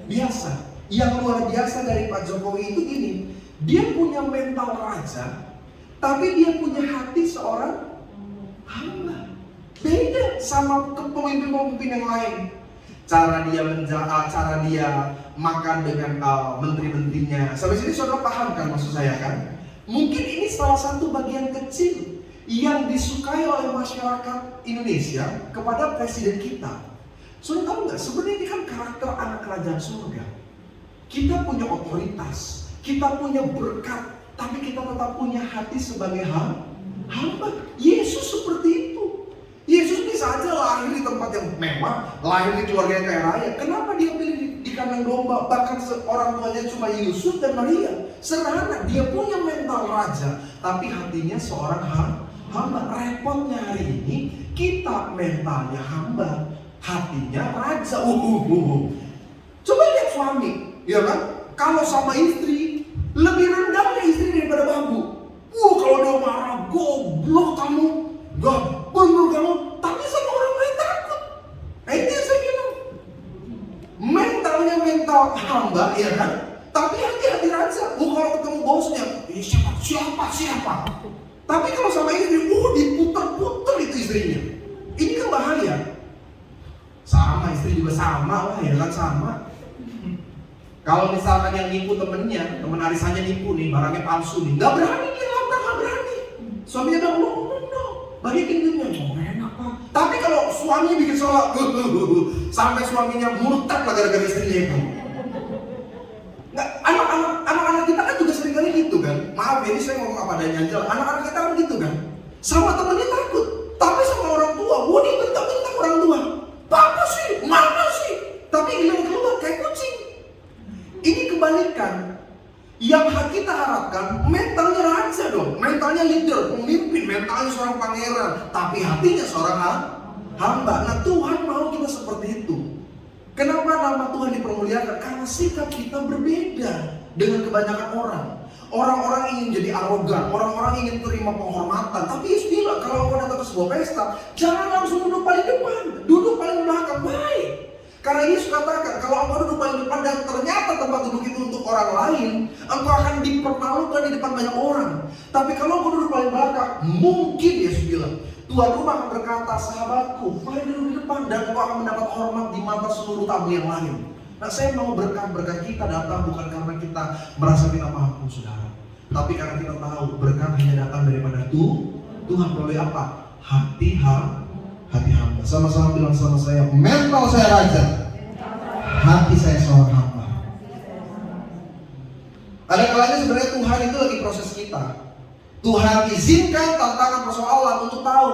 biasa. Yang luar biasa dari Pak Jokowi itu gini, dia punya mental raja, tapi dia punya hati seorang hamba. Beda sama pemimpin-pemimpin yang lain. Cara dia cara dia makan dengan menteri-menterinya. Sampai sini saudara paham kan maksud saya kan? Mungkin ini salah satu bagian kecil yang disukai oleh masyarakat Indonesia kepada presiden kita. Saudara tahu nggak? Sebenarnya ini kan karakter anak kerajaan surga. Kita punya otoritas, kita punya berkat, tapi kita tetap punya hati sebagai hamba. Yesus seperti itu. Yesus bisa aja lahir di tempat yang mewah, lahir di keluarga yang kaya raya. Kenapa dia pilih di kandang domba? Bahkan orang tuanya cuma Yusuf dan Maria. Sederhana, dia punya mental raja, tapi hatinya seorang hamba. Repotnya hari ini, kita mentalnya hamba, hatinya raja. Coba lihat suami, ya kan? Kalau sama istri, lebih rendahnya istri daripada babu. Kalau dia marah, goblok kamu, gak bener kamu. Tapi sama orang lain takut. Nah itu yang saya bilang, mentalnya mental hamba, ya kan? Tapi hati-hati raja. Kalau ketemu bosnya, siapa? Tapi kalau sama istri, diputer-puter itu istrinya. Ini kan bahaya. Sama istri juga sama lah, ya kan sama. Kalau misalkan yang nipu temennya, temen arisannya nipu nih, barangnya palsu nih, nggak berani dia labrak, nggak berani. Suaminya bilang, no, balikin duitnya, enak pak. Tapi kalau suaminya bikin salah, sampai suaminya murtad lah gara-gara istrinya itu. Nggak, anak-anak kita kan juga sering kali gitu kan. Maaf ya, ini saya ngomong apa adanya aja. Anak-anak kita kan gitu kan. Sama temennya takut, tapi sama orang tua, dia bentak-bentak orang tua. Papa sih, mama sih. Tapi hilang keluar kayak kucing. Ini kebalikan. Yang kita harapkan mentalnya raja dong, mentalnya leader, pemimpin, mentalnya seorang pangeran, tapi hatinya seorang hamba. Nah Tuhan mau kita seperti itu. Kenapa nama Tuhan dipermuliakan? Karena sikap kita berbeda dengan kebanyakan orang. Orang-orang ingin jadi arogan, orang-orang ingin terima penghormatan. Tapi Yesus bilang kalau kau datang ke sebuah pesta, jangan langsung duduk paling depan, duduk paling belakang. Baik. Karena Yesus katakan, kalau engkau duduk paling depan dan ternyata tempat duduk itu untuk orang lain, engkau akan dipermalukan di depan banyak orang. Tapi kalau engkau duduk paling belakang, mungkin Yesus bilang, tuan rumah akan berkata, sahabatku, mari duduk di depan dan engkau akan mendapat hormat di mata seluruh tamu yang lain. Nah saya mau berkat-berkat kita datang bukan karena kita merasa kita mampu saudara, tapi karena kita tahu berkat hanya datang daripada Tuhan melalui apa? Hati hati hamba. Sama-sama bilang sama saya, mental saya raja, hati saya seorang hamba. Ada kalanya sebenarnya Tuhan itu lagi proses kita. Tuhan izinkan tantangan persoalan untuk tahu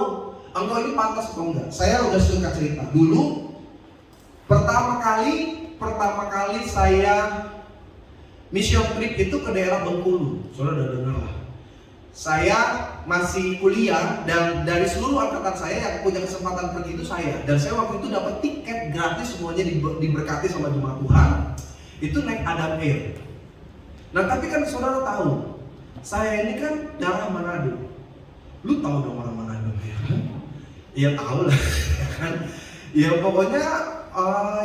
engkau ini pantas atau enggak. Saya udah suka cerita. Dulu pertama kali saya mission trip itu ke daerah Bengkulu. Saudara udah dengar lah. Saya masih kuliah dan dari seluruh angkatan saya yang punya kesempatan pergi itu saya. Dan saya waktu itu dapat tiket gratis, semuanya diberkati sama jemaat Tuhan. Itu naik Adam Air. Nah tapi kan saudara tahu, saya ini kan darah Manado. Lu tahu dong orang Manado ya kan? Iya tahu lah kan. Ya pokoknya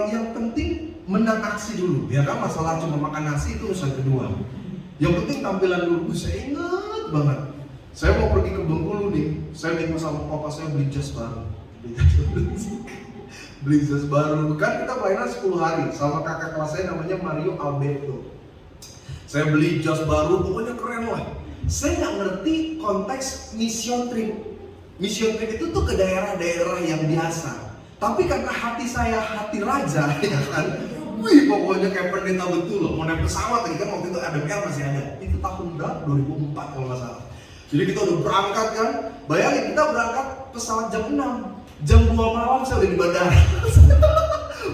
yang penting menang aksi dulu ya kan, masalah cuma makan nasi itu urusan kedua. Yang penting tampilan dulu. Saya ingat banget, saya mau pergi ke Bengkulu nih, saya minta sama papa saya beli jas baru. Beli jas baru, kan kita pelayanan 10 hari sama kakak kelas saya namanya Mario Alberto. Saya beli jas baru, pokoknya keren lah. Saya nggak ngerti konteks mission trip. Mission trip itu tuh ke daerah-daerah yang biasa. Tapi karena hati saya hati raja, ya kan. Wih, pokoknya kayak pendeta betul loh. Mau naik pesawat lagi kan, waktu itu ADMR masih ada. Itu tahun berapa? 2004 kalau nggak salah. Jadi kita udah berangkat kan. Bayangin kita berangkat pesawat jam 6. Jam 2 malam saya udah di bandara.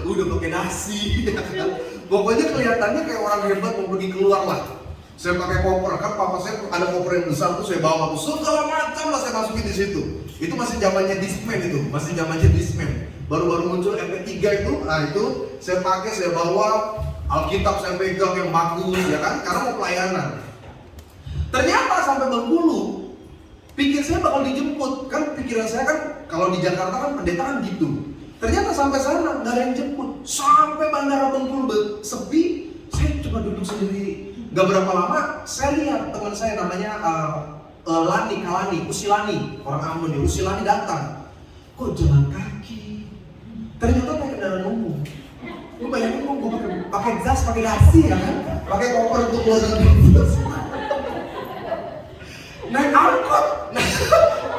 Udah pakai nasi, ya kan. Pokoknya kelihatannya kayak orang hebat mau pergi keluar lah. Saya pakai koper, kan papa saya ada koper yang besar tuh, saya bawa tuh segala macam lah saya masukin di situ. Itu masih zamannya Discman itu, masih zamannya Discman. Baru-baru muncul MP3 itu, nah itu saya pakai, saya bawa Alkitab saya pegang yang bagus ya kan, karena mau pelayanan. Ternyata sampai Bengkulu, pikir saya bakal dijemput, kan pikiran saya kan kalau di Jakarta kan pendetaan gitu. Ternyata sampai sana nggak ada yang jemput, sampai bandara Bengkulu sepi, saya cuma duduk sendiri. Gak berapa lama, saya lihat teman saya namanya Usilani, orang Ambon ya, Usilani datang. Kok jalan kaki? Ternyata naik kendaraan umum. Lu bayangin gue pakai jas, pakai dasi ya kan? Pakai koper untuk keluar dari bus. Naik angkot.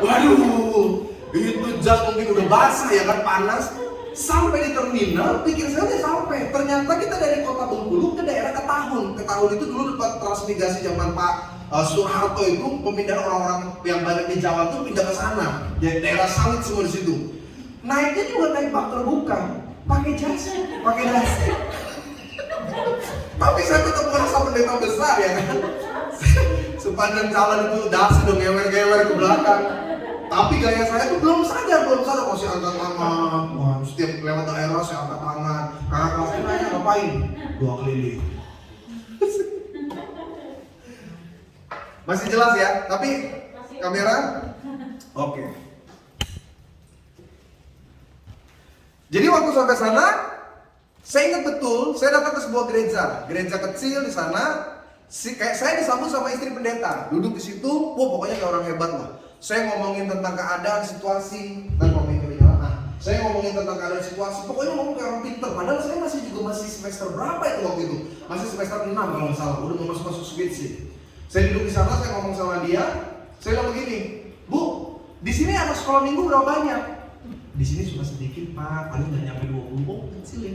Waduh, itu jas mungkin udah basah ya kan, panas. Sampai di terminal, pikir saya udah sampai. Ternyata kita dari kota Bengkulu ke daerah Ketahun. Ketahun itu dulu tempat transmigrasi zaman Pak Soeharto itu, pemindahan orang-orang yang banyak di Jawa tuh pindah ke sana. Ya, daerah sawit semua di situ. Naiknya juga naik bak terbuka, pakai jas, pakai dasi. Tapi saya tetap merasa pendeta besar ya kan. Sepanjang jalan itu dasi dong ngewer-ngewer ke belakang. Tapi gaya saya tuh belum sadar masih angkat tangan. Wah, setiap lewat daerah saya angkat tangan. Kakak kelas saya nanya ngapain? 2 keliling. Masih jelas ya? Tapi kamera? Oke. Jadi waktu sampai sana, saya ingat betul, saya datang ke sebuah gereja kecil di sana. Kayak saya disambut sama istri pendeta, duduk di situ. Wah, pokoknya kayak orang hebat lah. Saya ngomongin tentang keadaan, situasi, dan saya ngomongin tentang keadaan situasi, pokoknya ngomong kayak orang pinter. Padahal saya masih semester berapa itu waktu itu? Masih semester 6 kalau nggak salah, udah mau masuk skripsi. Saya duduk di sana, saya ngomong sama dia, saya bilang begini, Bu, di sini anak sekolah minggu berapa banyak? Di sini cuma sedikit Pak, paling nggak nyampe 20. Oh, kecil ya.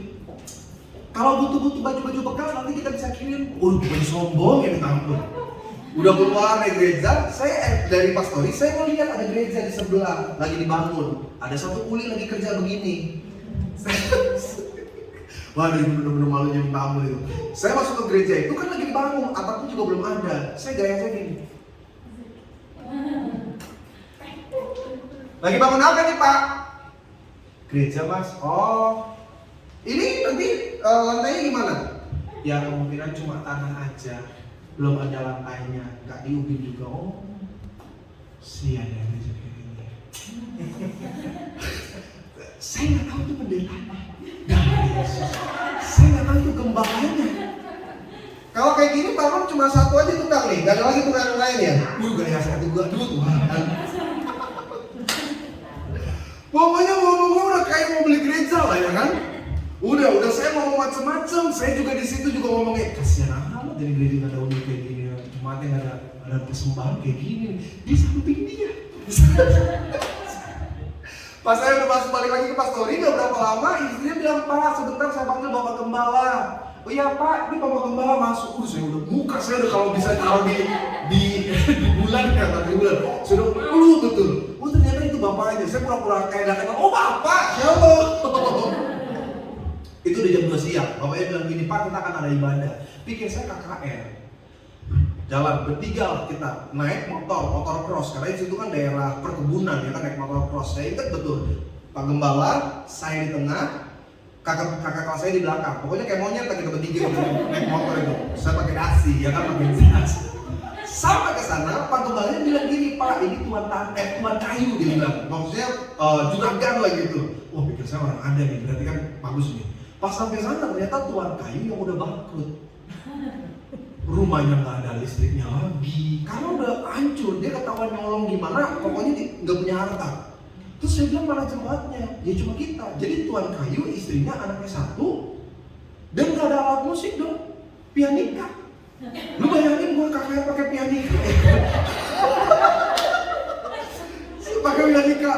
Kalau butuh baju-baju bekas nanti kita bisa kirim. Bukan sombong ya minta ampun. Udah keluar dari gereja, saya dari pastori, saya ngeliat ada gereja di sebelah lagi dibangun. Ada satu kuli lagi kerja begini. Waduh, ini bener-bener malunya minta ampun itu. Saya masuk ke gereja itu kan lagi dibangun, atapnya juga belum ada. Saya gaya saya gini. Lagi bangun apa nih Pak? Gereja Mas. Oh, ini nanti lantainya gimana? Ya kemungkinan cuma tanah aja. Belum ada lantainya, nggak diubin juga. Oh, sih ada gereja kayak gini. Saya nggak tahu itu pendetanya. Saya nggak tahu itu gembalanya. Kalau kayak gini bangun cuma satu aja tukang nih, nggak ada lagi tukang lain ya. Gaya saya juga dulu Tuhan. Pokoknya ngomongnya udah kayak mau beli gereja lah ya kan. Udah saya ngomong macem-macem. Saya juga di situ juga ngomongnya kasihan amat jadi gereja nggak ada unik kayak gini. Cuma ada persembahan kayak gini di samping dia. Pas saya udah masuk balik lagi ke pastori, gak berapa lama istrinya bilang, Pak sebentar saya panggil Bapak Gembala. Oh iya Pak, ini Bapak Gembala masuk. Saya udah muka saya udah kalau bisa taruh di bulan ya, di bulan. Saya udah betul. Oh ternyata itu bapaknya. Saya pura-pura kayak gak kenal. Oh Bapak, shalom. Itu udah jam 2 siang. Bapaknya bilang gini, Pak kita akan ada ibadah. Pikir saya KKR. Jalan bertiga lah kita naik motor cross karena di situ kan daerah perkebunan ya kan naik motor cross. Saya ingat betul Pak Gembala, saya di tengah, kakak kelas saya di belakang. Pokoknya kayak monyet kita bertiga gitu, naik motor itu. Saya pakai dasi ya kan pakai dasi. Sampai ke sana Pak Gembala bilang gini, Pak ini tuan kayu dia bilang. Maksudnya juragan lah gitu. Wah pikir saya orang ada nih berarti kan bagus nih. Pas sampai sana ternyata tuan kayu yang udah bangkrut. Rumahnya nggak ada listriknya lagi karena udah hancur, dia ketahuan nyolong gimana pokoknya nggak punya harta. Terus saya bilang mana jemaatnya, ya cuma kita. Jadi tuan kayu istrinya anaknya 1 dan nggak ada alat musik dong, pianika. Lu bayangin gua kakaknya pakai pianika pakai pianika.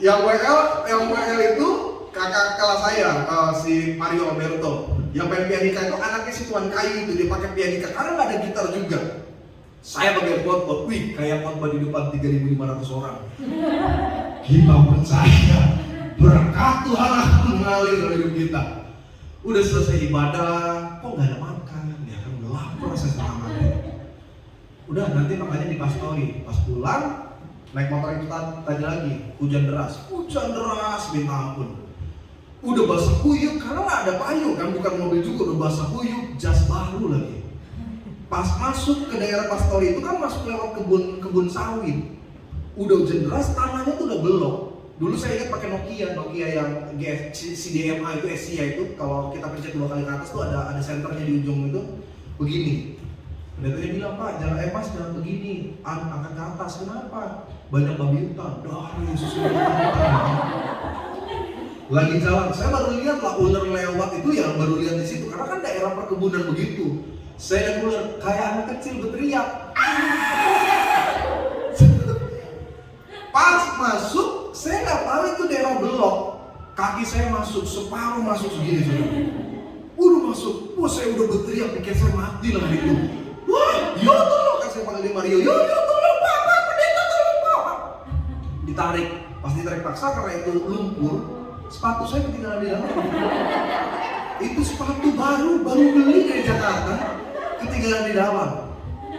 Yang WL itu kakak kelas saya, si Mario Alberto. Yang main pianika itu anaknya si tuan kayu itu, dia pakai pianika karena nggak ada gitar juga. Saya bagian khotbah, wih kayak khotbah di depan 3.500 orang. Kita percaya berkat Tuhan akan mengalir dalam hidup kita. Udah selesai ibadah, kok nggak ada makan? Ya kan udah lapar saya setengah mati. Udah nanti makanya di pastori, pas pulang naik motor itu tadi lagi, hujan deras minta ampun. Udah basah kuyup karena nggak ada payung kan, bukan mobil juga, udah basah kuyup, jas baru lagi. Pas masuk ke daerah pastori itu kan masuk lewat kebun sawit. Udah hujan deras, tanahnya tuh udah belok. Dulu saya ingat pakai Nokia yang CDMA itu SCA itu, kalau kita pencet 2 kali ke atas tuh ada senternya di ujung itu begini. Pendetanya bilang, Pak jangan Mas jangan begini, angkat ke atas. Kenapa? Banyak babi hutan. Dari Yesus lagi jalan, saya baru lihat lah ular lewat itu yang baru lihat di situ karena kan daerah perkebunan begitu. Saya lihat ular kayak anak kecil berteriak. Pas masuk, saya nggak tahu itu daerah belok. Kaki saya masuk separuh masuk segini saudara. Udah masuk, wah saya udah berteriak pikir saya mati lah gitu. Wah, yo tolong kan saya panggil Mario, yo tolong Pak, pendeta tolong Pak. Ditarik, pas ditarik paksa karena itu lumpur. Sepatu saya ketinggalan di dalam. Itu sepatu baru beli dari Jakarta, ketinggalan di dalam.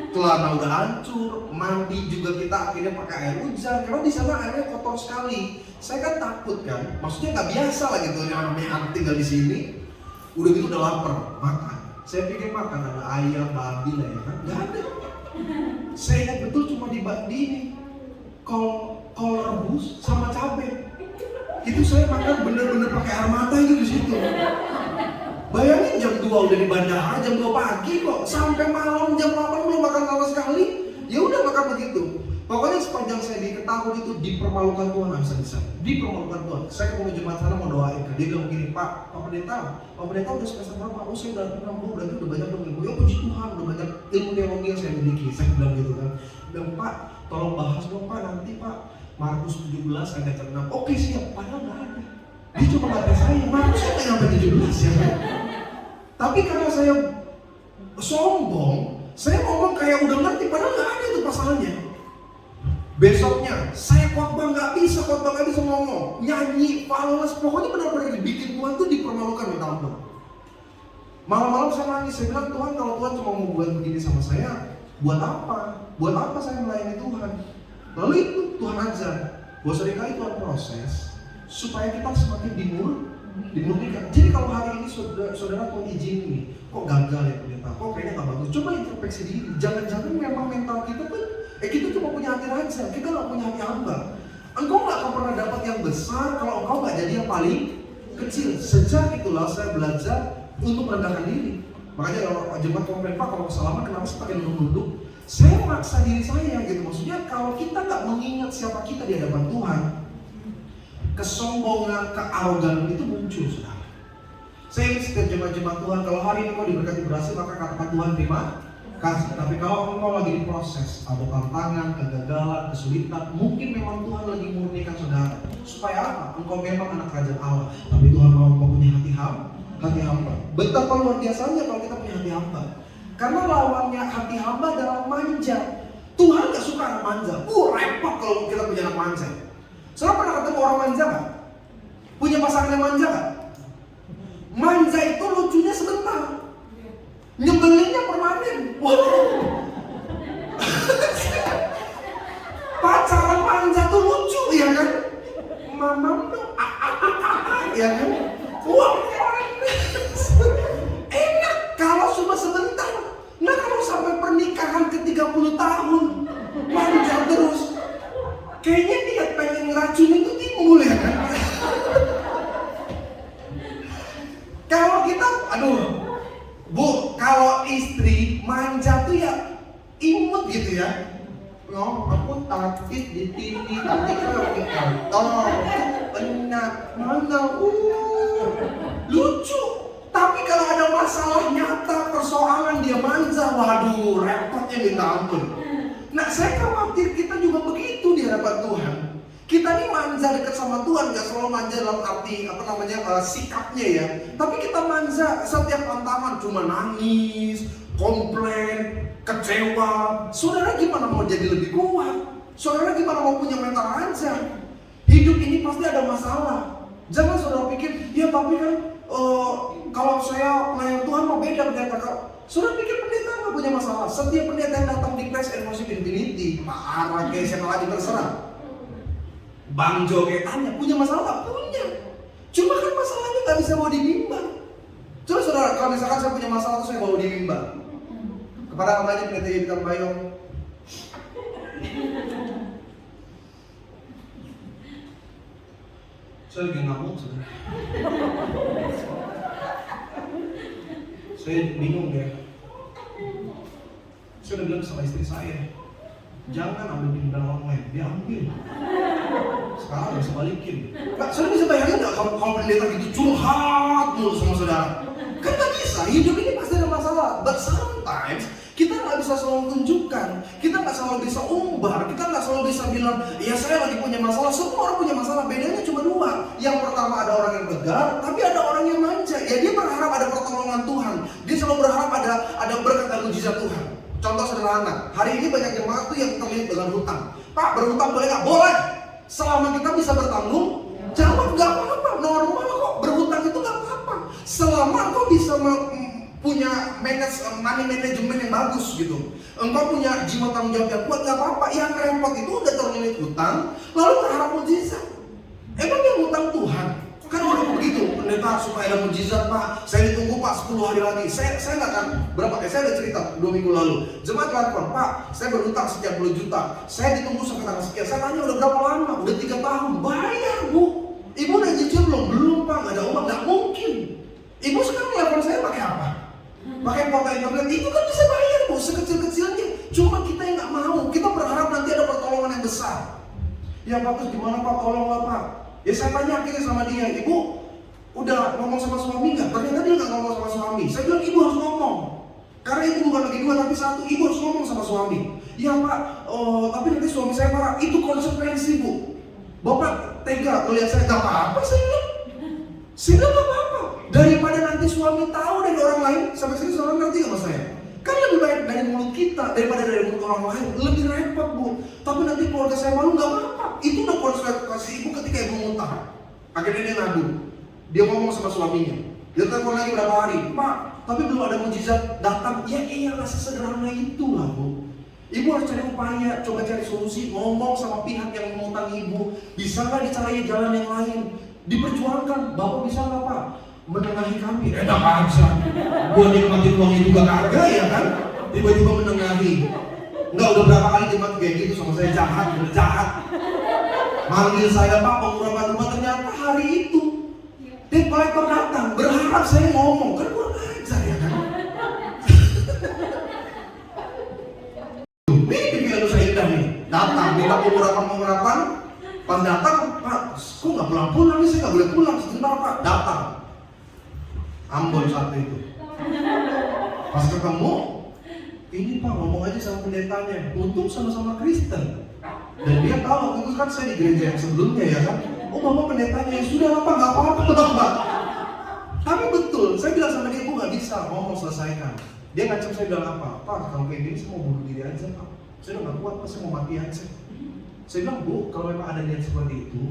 Celana udah hancur, mandi juga kita akhirnya pakai air hujan karena di sana airnya kotor sekali. Saya kan takut kan, maksudnya nggak biasa lah gitu namanya anak tinggal di sini. Udah gitu udah lapar, makan. Saya pikir makan ada ayam, babi lah ya kan, nggak ada. Saya ingat betul cuma di ini kol rebus sama cabai. Itu saya makan bener-bener pakai air mata itu di situ. Bayangin jam 2 udah di bandara, jam 2 pagi kok sampai malam jam 8 belum makan sama sekali. Ya udah makan begitu. Pokoknya sepanjang saya diketahui itu dipermalukan Tuhan bisa. Dipermalukan Tuhan. Saya ketemu jemaat sana mau doain. Dia bilang begini, Pak Pendeta udah semester berapa? Oh saya udah 60, berarti udah banyak dong ilmu. Ya puji Tuhan, udah banyak ilmu teologi yang saya miliki. Saya bilang gitu kan. Dan Pak, tolong bahas dong Pak nanti Pak. Markus 17 ayat 6. Oke siap, padahal nggak ada. Dia cuma kata saya, Markus itu nyampe 17 ya kan? Tapi karena saya sombong, saya ngomong kayak udah ngerti, padahal nggak ada itu pasalnya. Besoknya, saya khotbah nggak bisa ngomong, nyanyi, fals, pokoknya benar-benar dibikin Tuhan tuh dipermalukan minta ampun. Malam-malam saya nangis, saya bilang Tuhan kalau Tuhan cuma mau buat begini sama saya, buat apa? Buat apa saya melayani Tuhan? Lalu itu Tuhan ajar, bahwa seringkali Tuhan proses supaya kita semakin dimurnikan. Jadi kalau hari ini saudara Tuhan izin nih, kok gagal ya pendeta, kok kayaknya nggak bagus. Coba introspeksi diri, jangan-jangan memang mental kita tuh, kita cuma punya hati raja, kita nggak punya hati hamba. Engkau nggak akan pernah dapat yang besar kalau engkau nggak jadi yang paling kecil. Sejak itulah saya belajar untuk merendahkan diri. Makanya kalau jemaat komplain, Pak kalau kesalahan kenapa sih pakai nunduk-nunduk? Saya maksa diri saya gitu, maksudnya kalau kita nggak mengingat siapa kita di hadapan Tuhan, kesombongan, kearoganan itu muncul saudara. Saya ingin setiap jemaat Tuhan, kalau hari ini kau diberkati berhasil, maka katakan Tuhan terima kasih. Tapi kalau engkau lagi diproses, ada tantangan, kegagalan, kesulitan, mungkin memang Tuhan lagi memurnikan saudara supaya apa? Engkau memang anak kerajaan Allah, tapi Tuhan mau engkau punya hati hamba. Betapa luar biasanya kalau kita punya hati hamba. Karena lawannya hati hamba adalah manja. Tuhan gak suka anak manja. Repot kalau kita punya anak manja. Saudara pernah ketemu orang manja gak? Punya pasangan yang manja gak? Manja itu lucunya sebentar, nyebelinnya permanen. Pacaran manja tuh lucu ya kan? Mama tuh ya kan? Wah, enak kalau cuma sebentar. Nah kalau sampai pernikahan ke 30 tahun manja terus, kayaknya dia pengen ngeracunin itu timbul ya kan? Kalau kita, Bu, kalau istri manja tuh ya imut gitu ya. No, aku takut di TV, nanti kalau di kantor, enak, mana, lucu. Tapi kalau ada masalah nyata, persoalan dia manja, waduh, repotnya minta ampun. Nah, saya khawatir kita juga begitu di hadapan Tuhan. Kita ini manja dekat sama Tuhan, gak selalu manja dalam arti sikapnya ya. Tapi kita manja setiap tantangan cuma nangis, komplain, kecewa. Saudara gimana mau jadi lebih kuat? Saudara gimana mau punya mental manja? Hidup ini pasti ada masalah. Jangan saudara pikir, ya tapi kan kalau saya pelayan Tuhan mau beda pendeta. Saudara pikir pendeta nggak punya masalah? Setiap pendeta yang datang di Praise and Worship Infinity, Pak Ara kayak siapa lagi terserah, Bang Jo kayak tanya, punya masalah nggak? Punya. Cuma kan masalahnya nggak bisa bawa di mimbar. Coba saudara, kalau misalkan saya punya masalah terus saya bawa di mimbar, kepada hambanya pendeta Bintang Bayong, saya lagi ngamuk saudara. Saya bingung ya. Saya udah bilang sama istri saya, jangan ambil pindah orang lain, dia ambil. Sekarang bisa balikin. Nah, saudara bisa bayangin nggak kalau pendeta gitu curhat mulu sama saudara? Kan nggak bisa. Hidup ini pasti ada masalah. But sometimes kita nggak bisa selalu tunjukkan, kita nggak selalu bisa umbar, kita nggak selalu bisa bilang, ya saya lagi punya masalah. Semua orang punya masalah. Bedanya cuma dua. Yang pertama ada orang yang tegar, tapi ada orang yang manja. Ya dia berharap ada pertolongan Tuhan. Dia selalu berharap ada berkat dan mujizat Tuhan. Contoh sederhana, hari ini banyak jemaat tuh yang terlibat dengan hutang. Pak, berhutang boleh nggak? Boleh. Selama kita bisa bertanggung jawab, nggak apa-apa. Normal kok, berhutang itu nggak apa-apa. Selama kau bisa punya money management yang bagus gitu, engkau punya jiwa tanggung jawab yang kuat, nggak apa-apa. Yang repot itu udah terlilit hutang, lalu berharap mujizat. Emang yang hutang Tuhan? Kan orang begitu, pendeta supaya ada mujizat Pak, saya ditunggu Pak 10 hari lagi. Saya nggak akan saya ada cerita 2 minggu lalu. Jemaat telepon, Pak, saya berhutang sekian puluh juta. Saya ditunggu sampai tanggal sekian. Saya tanya udah berapa lama? Udah 3 tahun. Bayar Bu. Ibu udah nyicil belum? Belum Pak, nggak ada uang, nggak mungkin. Ibu sekarang telepon saya pakai apa? Pakai kuota internet. Itu kan bisa bayar Bu, sekecil-kecilnya. Cuma kita yang nggak mau. Kita berharap nanti ada pertolongan yang besar. Ya Pak, terus gimana Pak? Tolonglah Pak. Ya saya tanya akhirnya sama dia, Ibu udah ngomong sama suami nggak? Ternyata dia nggak ngomong sama suami. Saya bilang Ibu harus ngomong, karena itu bukan lagi 2 tapi 1. Ibu harus ngomong sama suami. Ya Pak, tapi nanti suami saya marah. Itu konsekuensi Bu. Bapak tega melihat saya, nggak apa-apa saya bilang. Saya bilang nggak apa-apa. Daripada nanti suami tahu dari orang lain, sampai sini saudara ngerti nggak mas saya? Kan lebih baik dari mulut kita daripada dari mulut orang lain. Lebih repot Bu. Tapi nanti keluarga saya malu, nggak apa-apa. Itu udah konsekuensi ibu ketika ibu ngutang. Akhirnya dia ngadu. Dia ngomong sama suaminya. Dia telepon lagi berapa hari, Pak, tapi belum ada mujizat datang. Ya iyalah, sesederhana itu lah Bu. Ibu harus cari upaya, coba cari solusi, ngomong sama pihak yang mengutang ibu. Bisa nggak dicari jalan yang lain? Diperjuangkan. Bapak bisa nggak Pak menengahi kami? Enak aja. Gua nikmatin uangnya juga kagak ya kan? Tiba-tiba menengahi. Enggak, udah berapa kali jemaat kayak gitu sama saya, jahat, udah jahat. Manggil saya Pak pengurapan rumah, ternyata hari itu debt collector datang, berharap saya ngomong, kan kurang ajar ya kan? Ini pikiran saya indah nih, datang, minta pengurapan, pas datang, Pak, kok nggak pulang-pulang nih, saya nggak boleh pulang, sebentar Pak, datang. Ambon satu itu. Pas ketemu, ini Pak ngomong aja sama pendetanya, untung sama-sama Kristen. Dan dia tahu waktu itu kan saya di gereja yang sebelumnya ya kan, Oh Bapak pendetanya, ya sudah lah Pak, nggak apa-apa Pak. Tapi betul, saya bilang sama dia, gue nggak bisa ngomong selesaikan. Dia ngancam saya bilang apa? Pak, kalau kayak gini saya mau bunuh diri aja Pak. Saya udah nggak kuat Pak, saya mau mati aja. Saya bilang, Bu, kalau memang ada niat seperti itu,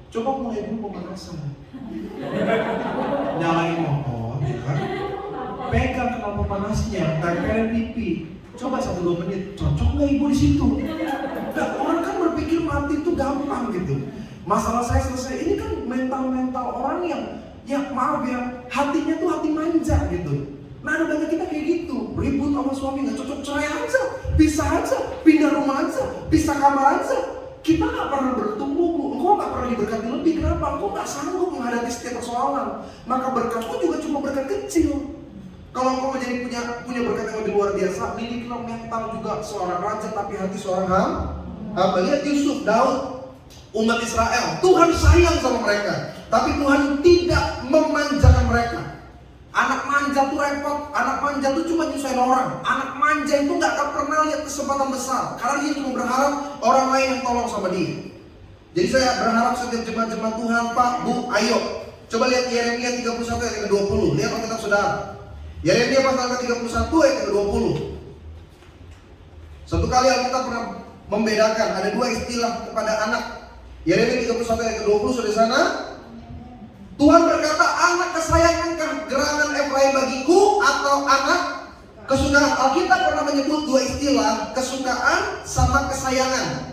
coba mulai dulu pemanasan. Nyalain motor, ya kan? Pegang knalpot pemanasnya, tempelin pipi. Coba 1-2 menit, cocok nggak ibu di situ? Nah, orang kan berpikir mati itu gampang gitu. Masalah saya selesai, ini kan mental orang yang maaf ya, hatinya tuh hati manja gitu. Nah ada banyak kita kayak gitu, ribut sama suami nggak cocok, cerai aja, pisah aja, pindah rumah aja, pisah kamar aja. Kita nggak pernah bertumbuh, Bu. Engkau nggak pernah diberkati lebih, kenapa? Engkau nggak sanggup menghadapi setiap persoalan. Maka berkatmu juga cuma berkat kecil. Kalau engkau menjadi punya berkat yang lebih luar biasa, milikilah mental juga seorang raja tapi hati seorang hamba. Lihat Yusuf, Daud, umat Israel, Tuhan sayang sama mereka, tapi Tuhan tidak memanjakan mereka. Anak manja tuh repot, anak manja tuh cuma nyusahin orang. Anak manja itu nggak akan pernah lihat kesempatan besar, karena dia cuma berharap orang lain yang tolong sama dia. Jadi saya berharap setiap jemaat-jemaat Tuhan, Pak, Bu, ayo coba lihat Yeremia 31 ayat ke-20. Lihat Alkitab saudara. Yeremia pasal ke-31 ayat ke-20. Satu kali Alkitab pernah membedakan, ada dua istilah kepada anak. Yeremia 31 ayat ke-20 sudah di sana. Tuhan berkata, anak kesayangankah gerangan Efraim bagiku atau anak kesukaan? Alkitab pernah menyebut dua istilah, kesukaan sama kesayangan.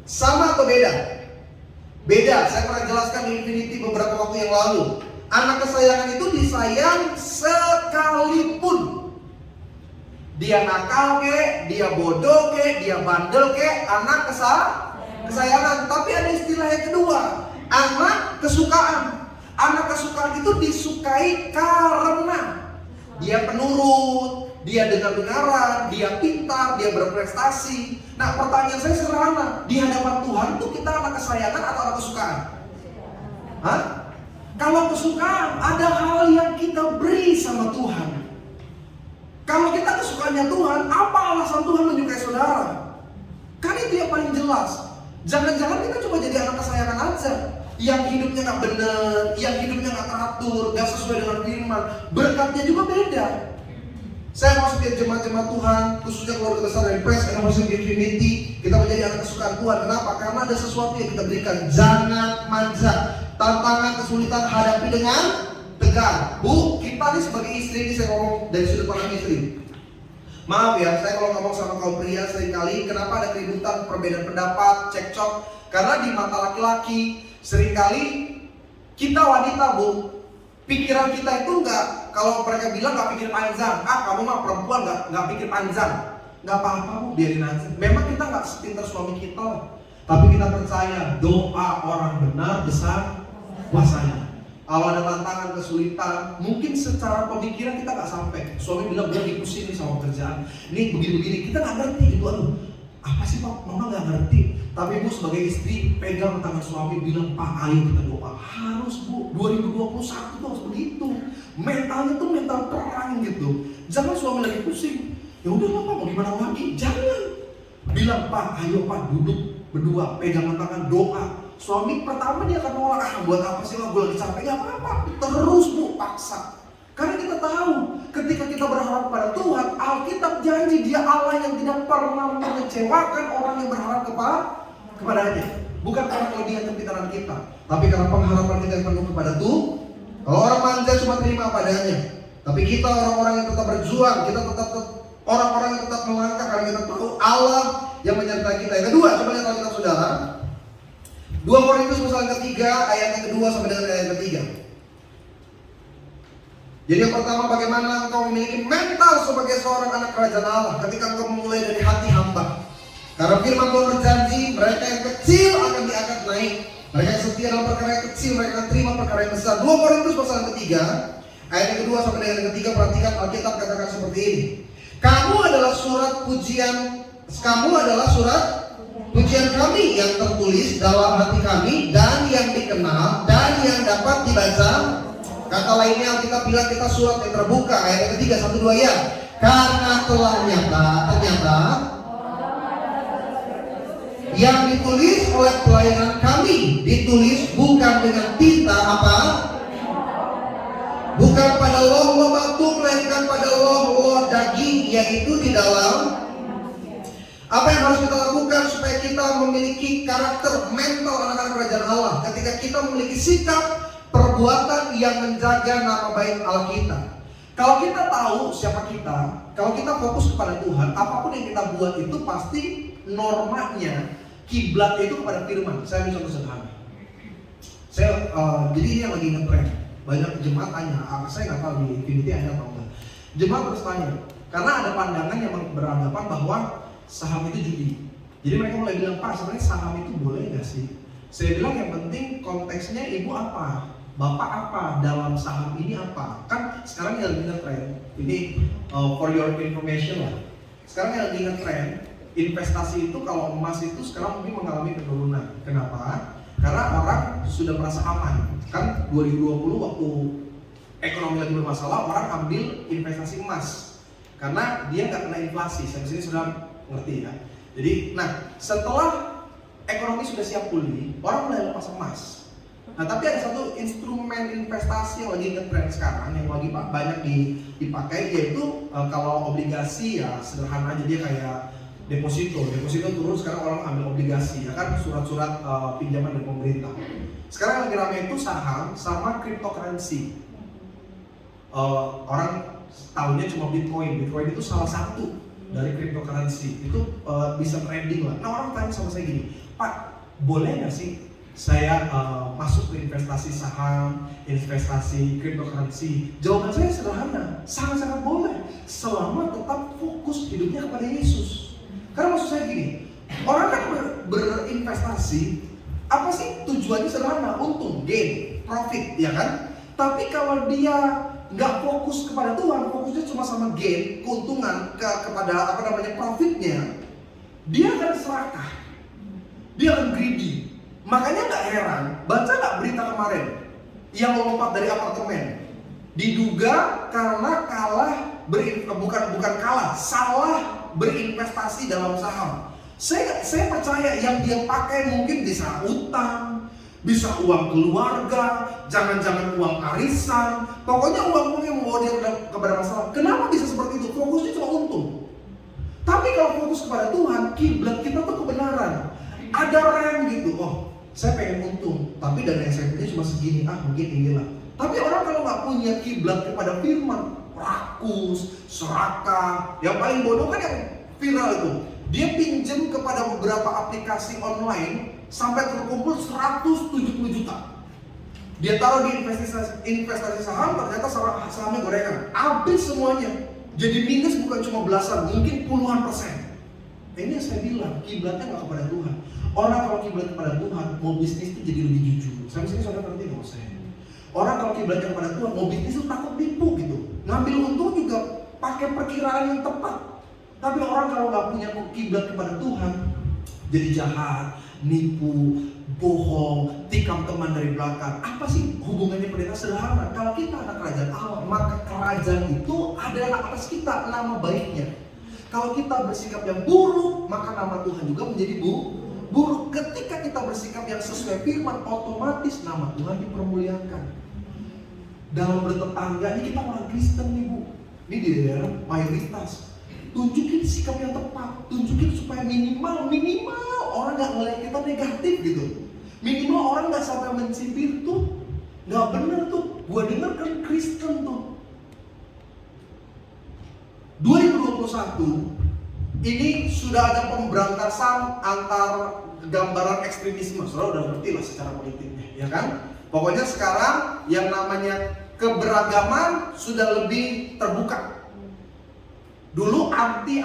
Sama atau beda? Beda, saya pernah jelaskan di Infinity beberapa waktu yang lalu. Anak kesayangan itu disayang sekalipun dia nakal kek, dia bodoh kek, dia bandel kek, anak kesayangan. Tapi ada istilah yang kedua, anak kesukaan. Anak kesukaan itu disukai karena dia penurut, dia dengar-dengaran, dia pintar, dia berprestasi. Nah pertanyaan saya sederhana, di hadapan Tuhan tuh kita anak kesayangan atau anak kesukaan? Hah? Kalau kesukaan, ada hal yang kita beri sama Tuhan. Kalau kita kesukaannya Tuhan, apa alasan Tuhan menyukai saudara? Kan itu yang paling jelas. Jangan-jangan kita cuma jadi anak kesayangan aja, yang hidupnya gak benar, yang hidupnya gak teratur, gak sesuai dengan firman, berkatnya juga beda. Saya mau setiap jemaat-jemaat Tuhan, khususnya keluarga besar dari Praise and Worship Infinity, kita menjadi anak kesukaan Tuhan. Kenapa? Karena ada sesuatu yang kita berikan. Jangan manja. Tantangan, kesulitan hadapi dengan tegar. Bu, kita nih sebagai istri, ini saya ngomong dari sudut pandang istri. Maaf ya, saya kalau ngomong sama kaum pria seringkali, kenapa ada keributan, perbedaan pendapat, cekcok? Karena di mata laki-laki, seringkali kita wanita, Bu, pikiran kita itu enggak, kalau mereka bilang enggak pikir panjang. Kamu mah perempuan enggak pikir panjang. Enggak apa-apa, Bu, biarin aja. Memang kita enggak sepintar suami kita, tapi kita percaya doa orang benar besar kuasanya. Kalau ada tantangan, kesulitan, mungkin secara pemikiran kita nggak sampai. Suami bilang, gue dipusing nih sama kerjaan, ini begini-begini, kita nggak ngerti gitu. Aduh, apa sih Pak? Mama nggak ngerti. Tapi Bu sebagai istri pegang tangan suami, bilang, Pak ayo kita doa. Harus Bu, 2021 tuh harus begitu. Mentalnya tuh mental perang gitu. Jangan suami lagi pusing, ya udahlah Pak, mau gimana lagi? Jangan. Bilang, Pak ayo Pak duduk berdua, pegangan tangan, doa. Suami pertama dia akan nolak, buat apa sih lah, gue lagi capek. Gak apa-apa, terus Bu, paksa. Karena kita tahu, ketika kita berharap pada Tuhan, Alkitab janji dia Allah yang tidak pernah mengecewakan orang yang berharap kepadanya. Bukan karena kelebihan kepintaran kita, tapi karena pengharapan kita yang penuh kepada Tuhan. Kalau orang manja cuma terima padanya, tapi kita orang-orang yang tetap berjuang, kita tetap orang-orang yang tetap melangkah karena kita tahu Allah yang menyertai kita. Yang kedua, coba lihat Alkitab saudara. 2 Korintus pasal ketiga ayat yang kedua sampai dengan ayat ketiga. Jadi yang pertama, bagaimana engkau memiliki mental sebagai seorang anak kerajaan Allah ketika engkau memulai dari hati hamba. Karena firman Tuhan berjanji, mereka yang kecil akan diangkat naik. Mereka yang setia dalam perkara yang kecil, mereka akan terima perkara yang besar. 2 Korintus pasal ketiga ayat yang kedua sampai dengan yang ketiga. Perhatikan Alkitab katakan seperti ini. Kamu adalah surat pujian kami yang tertulis dalam hati kami dan yang dikenal dan yang dapat dibaca. Kata lainnya Alkitab bilang kita surat yang terbuka. Ayat yang ketiga, 1, 2 ya. Karena telah ternyata Yang ditulis oleh pelayanan kami ditulis bukan dengan tinta apa? Bukan pada loh batu, melainkan pada loh daging, yaitu di dalam. Apa yang harus kita lakukan supaya kita memiliki karakter mental anak-anak kerajaan Allah? Ketika kita memiliki sikap perbuatan yang menjaga nama baik Allah kita. Kalau kita tahu siapa kita, kalau kita fokus kepada Tuhan, apapun yang kita buat itu pasti normanya kiblat itu kepada firman. Saya ambil contoh sederhana. Jadi ini yang lagi ngetrend. Banyak jemaat tanya, saya nggak tahu di Infinity ada atau enggak. Jemaat terus tanya, karena ada pandangan yang beranggapan bahwa saham itu judi. Jadi mereka mulai bilang, Pak, sebenarnya saham itu boleh nggak sih? Saya bilang yang penting konteksnya ibu apa, bapak apa, dalam saham ini apa. Kan sekarang yang lagi nge-trend, ini for your information lah. Sekarang yang lagi nge-trend, investasi itu kalau emas itu sekarang mungkin mengalami penurunan. Kenapa? Karena orang sudah merasa aman. Kan 2020 waktu ekonomi lagi bermasalah, orang ambil investasi emas. Karena dia nggak kena inflasi, saya disini sudah ngerti ya. Jadi, nah setelah ekonomi sudah siap pulih, orang mulai lepas emas. Nah tapi ada satu instrumen investasi yang lagi ngetrend sekarang, yang lagi banyak dipakai, yaitu kalau obligasi ya sederhana aja, dia kayak deposito turun, sekarang orang ambil obligasi, ya kan, surat-surat pinjaman dari pemerintah. Sekarang lagi ramai itu saham sama cryptocurrency. Orang tahunya cuma Bitcoin itu salah satu dari cryptocurrency, itu bisa trading lah. Nah orang tanya sama saya gini, Pak, boleh nggak sih saya masuk ke investasi saham, investasi cryptocurrency? Jawaban saya sederhana, sangat-sangat boleh, selama tetap fokus hidupnya kepada Yesus. Karena maksud saya gini, orang kan berinvestasi, apa sih tujuannya sederhana? Untung, gain, profit, ya kan? Tapi kalau dia nggak fokus kepada Tuhan, fokusnya cuma sama gain, keuntungan, kepada profitnya, dia akan serakah, dia akan greedy. Makanya nggak heran, baca nggak berita kemarin yang lompat dari apartemen, diduga karena salah berinvestasi dalam saham. Saya percaya yang dia pakai mungkin bisa utang, bisa uang keluarga, jangan-jangan uang arisan, pokoknya uang yang membawa dia kepada masalah. Kenapa bisa seperti itu? Fokusnya cuma untung. Tapi kalau fokus kepada Tuhan, kiblat kita tuh kebenaran. Ada rem gitu, oh saya pengen untung, tapi dana yang saya punya cuma segini, mungkin inilah. Tapi orang kalau nggak punya kiblat kepada firman, rakus, serakah. Yang paling bodoh kan yang viral itu, dia pinjam kepada beberapa aplikasi online sampai terkumpul 170 juta. Dia taruh di investasi saham, ternyata sahamnya gorengan, habis semuanya. Jadi minus bukan cuma belasan, mungkin puluhan persen. Ini yang saya bilang, kiblatnya nggak kepada Tuhan. Orang kalau kiblat kepada Tuhan, mau bisnis itu jadi lebih jujur. Sampai sini saudara ngerti nggak saya? Orang kalau kiblatnya kepada Tuhan, mau bisnis itu takut tipu gitu. Ngambil untung juga pakai perkiraan yang tepat. Tapi orang kalau nggak punya kiblat kepada Tuhan, jadi jahat, nipu, bohong, tikam teman dari belakang. Apa sih hubungannya pendeta? Sederhana. Kalau kita anak kerajaan Allah, maka kerajaan itu adalah atas kita, nama baiknya. Kalau kita bersikap yang buruk, maka nama Tuhan juga menjadi buruk. Ketika kita bersikap yang sesuai firman, otomatis nama Tuhan dipermuliakan. Dalam bertetangga, ini kita orang Kristen nih Bu, ini di daerah mayoritas. Tunjukin sikap yang tepat, tunjukin supaya minimal orang nggak ngeliat kita negatif gitu. Minimal orang nggak sampai mencibir tuh, nggak bener tuh. Gua denger kan Kristen tuh. 2021 ini sudah ada pemberantasan antar gambaran ekstremisme. Saudara udah ngerti lah secara politiknya, ya kan? Pokoknya sekarang yang namanya keberagaman sudah lebih terbuka. Dulu anti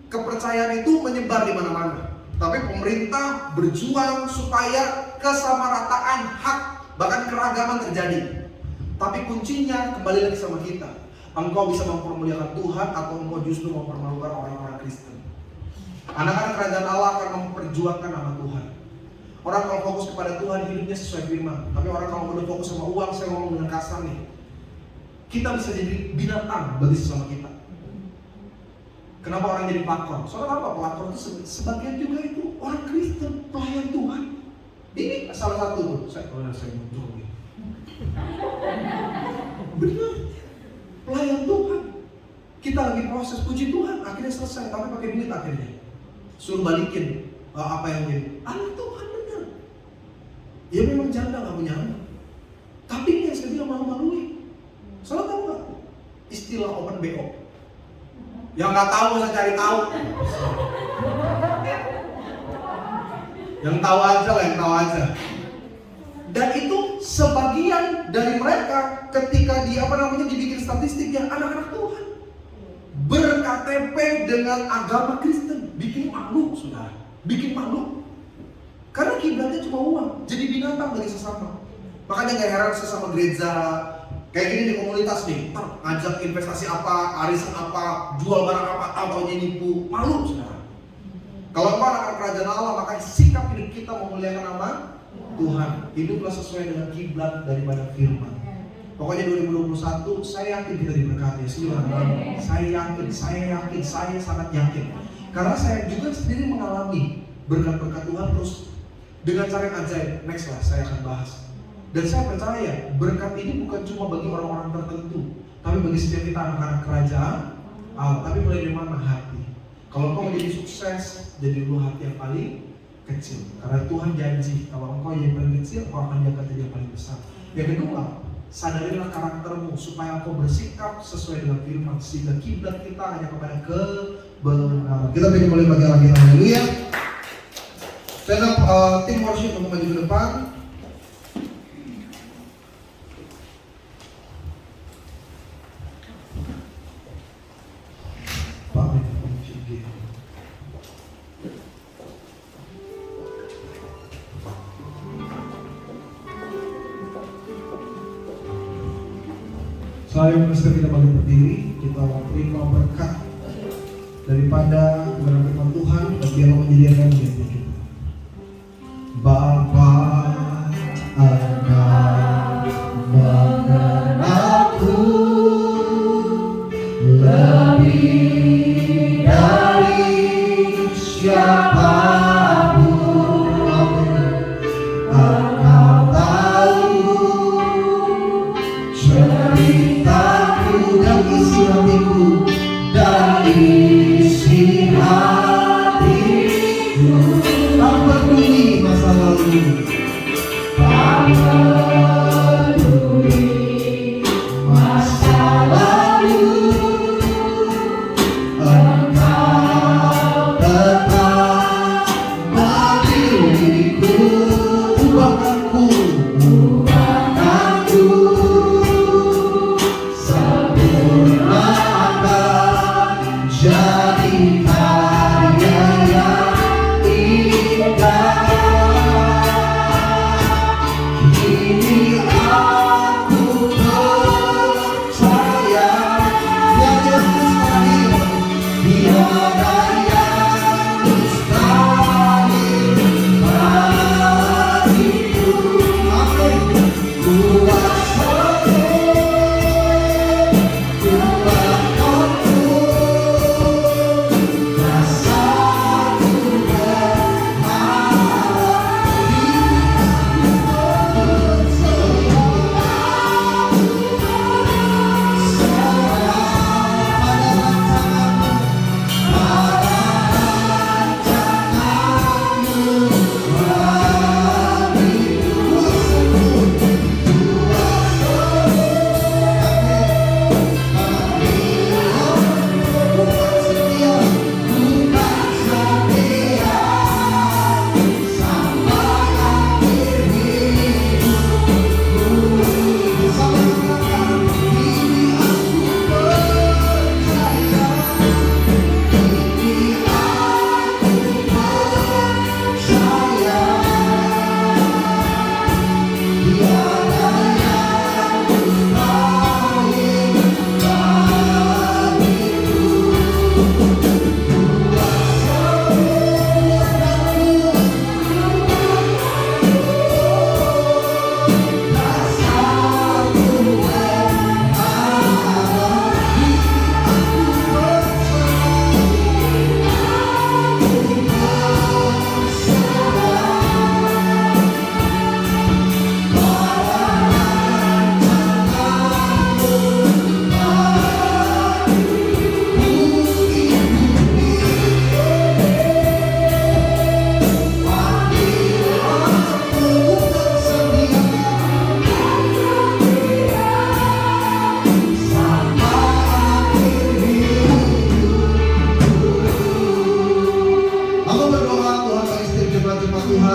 kepercayaan itu menyebar di mana-mana. Tapi pemerintah berjuang supaya kesamarataan hak, bahkan keragaman terjadi. Tapi kuncinya kembali lagi sama kita. Engkau bisa mempermuliakan Tuhan atau engkau justru mempermalukan orang-orang Kristen. Anak-anak kerajaan Allah akan memperjuangkan nama Tuhan. Orang kalau fokus kepada Tuhan, hidupnya sesuai firman. Tapi orang kalau udah fokus sama uang, saya ngomong dengan kasar nih, kita bisa jadi binatang bagi sesama kita. Kenapa orang jadi pelakor? Soalnya apa? Pelakor itu sebagian juga itu orang Kristen, pelayan Tuhan. Ini salah satu. Saya muncul gitu. Benar, pelayan Tuhan. Kita lagi proses puji Tuhan, akhirnya selesai, tapi pakai duit akhirnya. Suruh balikin apa yang jadi. Anak Tuhan benar. Ya memang janda nggak punya anak. Tapi ini yang saya bilang malu-maluin. Salah tahu nggak? Istilah open BO. Yang nggak tahu saya cari tahu. Yang tahu aja lah, yang tahu aja. Dan itu sebagian dari mereka ketika dibikin statistiknya anak-anak Tuhan ber-KTP dengan agama Kristen, bikin malu, saudara, bikin malu. Karena kiblatnya cuma uang, jadi binatang dari sesama. Makanya gak heran sesama gereja kayak gini di komunitas nih, ngajak investasi apa, arisan apa, jual barang apa, tahu-taunya nipu, malu, saudara. Kalau engkau anak kerajaan Allah, maka sikap hidup kita memuliakan nama Tuhan. Hiduplah sesuai dengan kiblat daripada firman. Pokoknya 2021 saya yakin kita diberkati. Saya yakin, saya sangat yakin. Karena saya juga sendiri mengalami berkat-berkat Tuhan terus dengan cara yang ajaib. Next lah saya akan bahas. Dan saya percaya berkat ini bukan cuma bagi orang-orang tertentu, tapi bagi setiap kita anak-anak kerajaan Allah. Tapi mulai dari mana? Hati. Kalau engkau menjadi sukses, jadi dulu hati yang paling kecil. Karena Tuhan janji, kalau engkau yang paling kecil, engkau akan diangkat jadi yang paling besar. Yang kedua, sadarilah karaktermu supaya engkau bersikap sesuai dengan firman, sehingga kiblat kita hanya kepada kebenaran. Kita beri mulai bagi Allah, haleluya. Stand up tim worship untuk maju ke depan. Selain mesti kita bagi berdiri, kita terima berkat daripada kebenaran firman Tuhan dan biarlah menjadi energi bagi kita. Bapa, Engkau mengenalku lebih dari siapapun. Engkau tahu ceritaku dan isi hatiku, dan isi hatiku. Tak peduli masa lalu, tak peduli masa lalu, Engkau tetap bagi diriku. Ubahkanku sempurnakan jadi karya yang indah. Kini aku percaya tiada mustahil, tiada yang mustahil bagiku. Amin. Kuasamu, kuatkanku, rasaku berharga.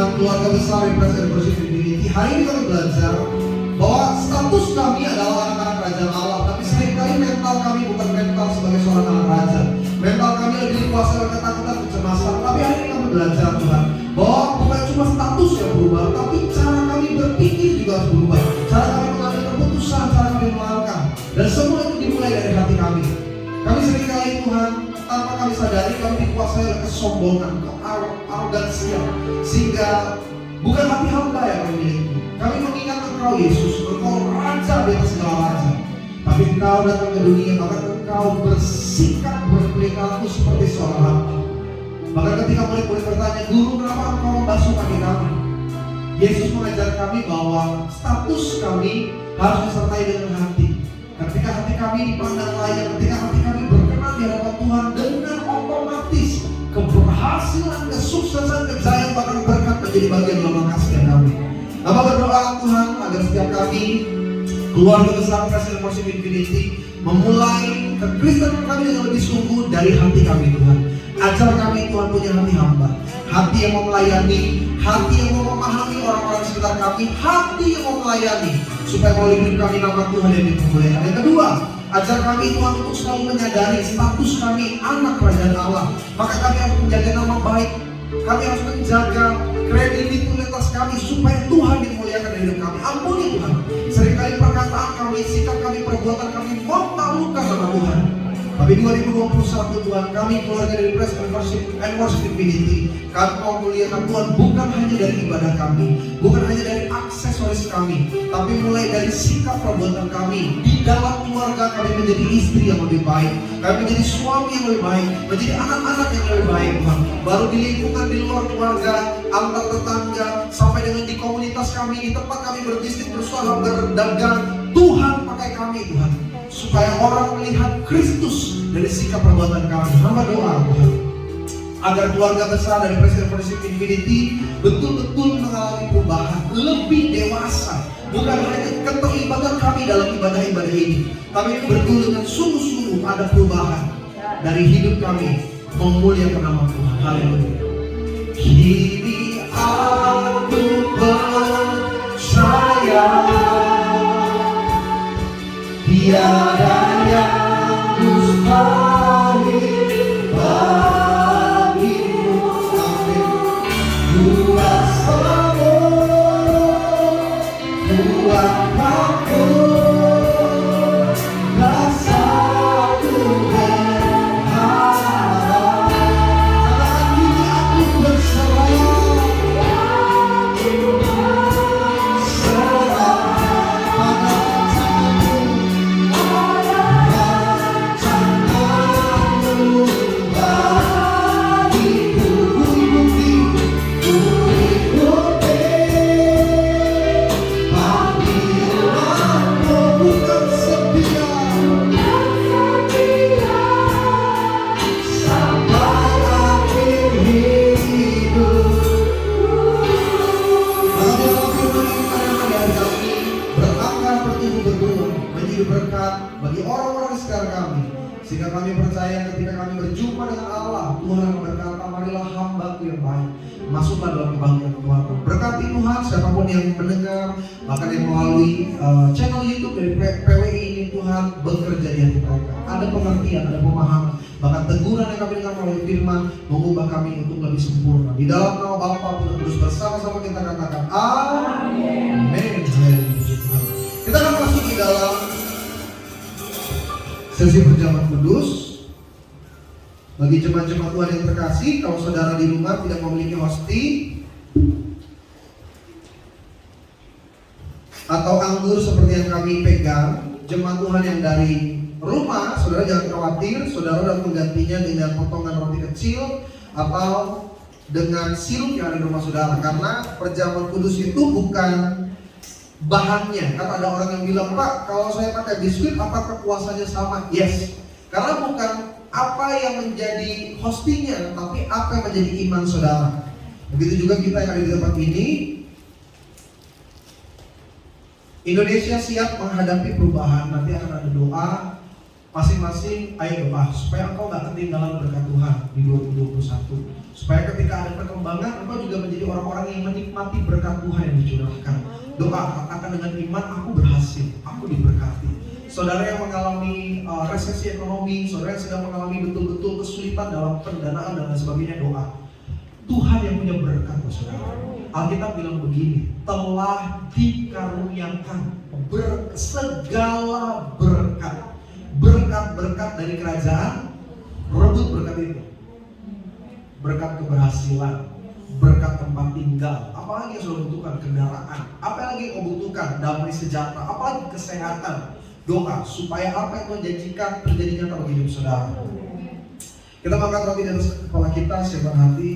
Tuhan, keluarga besar Presiden Infinity, hari ini kami belajar bahwa status kami adalah anak-anak kerajaan Allah, tapi seringkali mental kami bukan mental sebagai seorang anak raja. Mental kami lebih dikuasai oleh ketakutan, kecemasan. Tapi hari ini kami belajar Tuhan, bahwa bukan cuma status yang berubah, tapi cara kami berpikir juga harus berubah. Cara kami mengambil keputusan, cara kami melangkah, dan semua itu dimulai dari hati kami. Kami seringkali Tuhan, tanpa kami sadari kami dikuasai oleh kesombongan, arogansian, sehingga bukan hati hamba yang kami miliki. Kami mengingat Engkau Yesus, Engkau Raja di atas segala raja. Tapi Engkau datang ke dunia, maka Engkau bersikap berperilaku seperti seorang hamba. Maka ketika murid-murid bertanya, Guru, kenapa Engkau membasuh kaki kami? Yesus mengajar kami bahwa status kami harus disertai dengan hati. Ketika hati kami dipandang layak, ketika hati kami berkenan di hadapan Tuhan, dengan otomatis keberhasilan, kesuksesan, kejayaan, bahkan berkat menjadi bagian dalam kasih kami. Apa berdoa Tuhan agar setiap kami, keluarga besar Presiden Worship Infinity, memulai kekristenan kami dengan lebih sungguh dari hati kami Tuhan. Ajar kami Tuhan punya hati hamba, hati yang mau melayani, hati yang mau memahami orang-orang di sekitar kami, hati yang mau melayani, supaya melalui hidup kami nama Tuhan yang dimuliakan. Yang kedua, ajar kami Tuhan untuk selalu menyadari status kami anak kerajaan Allah. Maka kami harus menjaga nama baik, kami harus menjaga kredibilitas kami supaya Tuhan dimuliakan di hidup kami. Ampuni Tuhan, seringkali perkataan kami, sikap kami, perbuatan kami memalukan nama Tuhan. Tapi 2021 Tuhan, kami keluarga dari Presiden Worship Infinity, kami mau muliakan Tuhan bukan hanya dari ibadah kami, bukan hanya dari aksesoris kami, tapi mulai dari sikap perbuatan kami. Di dalam keluarga kami menjadi istri yang lebih baik, kami menjadi suami yang lebih baik, menjadi anak-anak yang lebih baik Tuhan. Baru di lingkungan di luar keluarga, antar tetangga, sampai dengan di komunitas kami, di tempat kami berbisnis, berusaha, berdagang, Tuhan pakai kami Tuhan, supaya orang melihat Kristus dari sikap perbuatan kami. Hamba doa Tuhan, agar keluarga besar dari Presiden Worship Infinity betul-betul mengalami perubahan, lebih dewasa. Bukan hanya keterlibatan kami dalam ibadah-ibadah ini, tapi betul dengan sungguh-sungguh ada perubahan dari hidup kami memuliakan nama Tuhan. Haleluya. Kini aku percaya tiada yang mustahil bagimu. Kuasamu, kuatku, rasaku berharap. Katakan kini aku berserah. Berkat bagi orang-orang di sekitar kami, sehingga kami percaya ketika kami berjumpa dengan Allah, Tuhan akan berkata, marilah hambaku yang baik, masuklah dalam kebahagiaan Tuhan. Berkati Tuhan siapapun yang mendengar, bahkan yang melalui channel YouTube dari PWI ini, Tuhan bekerja di hati mereka. Ada pengertian, ada pemahaman, bahkan teguran yang kami dengar melalui firman mengubah kami untuk lebih sempurna. Di dalam nama Bapa Putra Kudus bersama-sama kita katakan Amin. Kita akan masuk di dalam sesi perjamuan kudus. Bagi jemaat-jemaat Tuhan yang terkasih, kalau saudara di rumah tidak memiliki hosti atau anggur seperti yang kami pegang, jemaat Tuhan yang dari rumah, saudara jangan khawatir, saudara dapat menggantinya dengan potongan roti kecil atau dengan sirup yang ada di rumah saudara. Karena perjamuan kudus itu bukan bahannya. Kan ada orang yang bilang, Pak, kalau saya pakai biskuit apakah kuasanya sama? Yes, karena bukan apa yang menjadi hostinya, tapi apa yang menjadi iman saudara. Begitu juga kita yang ada di tempat ini. Indonesia siap menghadapi perubahan. Nanti akan ada doa Masing-masing ayo doa supaya engkau gak ketinggalan berkat Tuhan di 2021. Supaya ketika ada perkembangan, engkau juga menjadi orang-orang yang menikmati berkat Tuhan yang dicurahkan. Doa, katakan dengan iman, aku berhasil, aku diberkati. Saudara yang mengalami resesi ekonomi, saudara yang sedang mengalami betul-betul kesulitan dalam pendanaan dan lain sebagainya, doa. Tuhan yang punya berkat, saudara. Alkitab bilang begini, telah dikaruniakan segala berkat. Berkat-berkat dari kerajaan, rebut berkat itu. Berkat keberhasilan, berkat tempat tinggal, apalagi yang sudah butuhkan, kendaraan, apalagi yang kau butuhkan, damai sejahtera, apalagi kesehatan. Doa supaya apa yang Tuhan janjikan terjadi nyata bagi hidup saudara. Kita angkat roti di atas kepala kita, siapkan hati.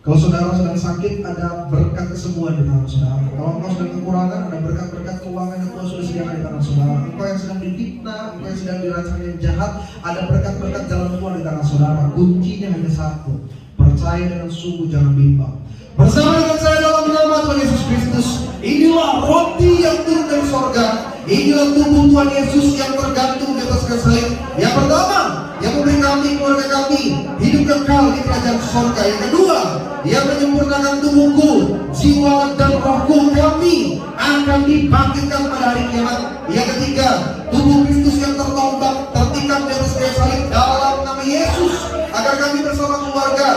Kalau saudara sedang sakit, ada berkat kesembuhan di tangan saudara. Kalau engkau sedang kekurangan, ada berkat-berkat keuangan yang Tuhan sudah sediakan di tangan saudara. Engkau yang sedang difitnah, engkau yang sedang dirancang yang jahat, ada berkat-berkat jalan keluar di tangan saudara. Kuncinya hanya satu, percaya dengan sungguh, jangan bimbang. Bersama dengan saya dalam nama Tuhan Yesus Kristus, inilah roti yang turun dari sorga. Inilah tubuh Tuhan Yesus yang tergantung di atas kayu salib. Yang pertama, yang memberi kami, keluarga kami, hidup kekal di kerajaan sorga. Yang kedua, yang menyempurnakan tubuhku, jiwa dan rohku, kami akan dibangkitkan pada hari kiamat. Yang ketiga, tubuh Kristus yang tertombak, tertikam di atas kayu salib dalam nama Yesus, agar kami bersama keluarga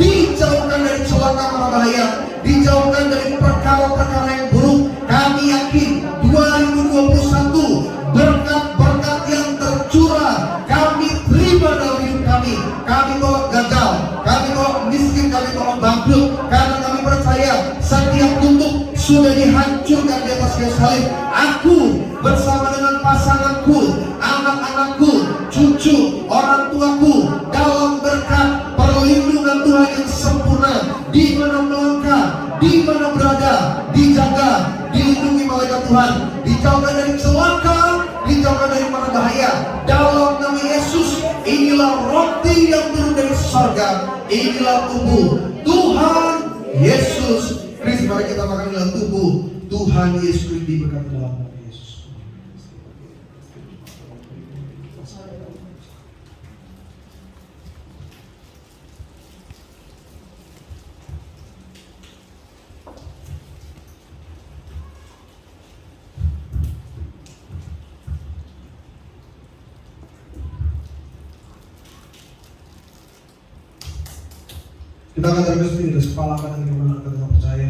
dijauhkan dari celaka mara bahaya, dijauhkan dari perkara-perkara yang buruk. Kami yakin 2021 berkat-berkat yang tercurah kami terima dalam hidup kami. Kami tolak gagal, kami tolak miskin, kami tolak bangkrut, karena kami percaya setiap kutuk sudah dihancurkan di atas kayu salib. Aku bersama dengan pasanganku, anak-anakku, cucu, orang tuaku dalam berkat perlindungan Tuhan yang sempurna. Di mana melangkah, di mana berada, dijaga, dilindungi malaikat Tuhan, dijauhkan dari celaka, dijauhkan dari mara bahaya. Dalam nama Yesus, inilah roti yang turun dari surga, inilah tubuh Tuhan Yesus Kristus. Mari kita makan, inilah tubuh Tuhan Yesus Kristus, diberkati dalam nama Yesus. Kita akan terus di atas kepala kanan kita dengan percaya.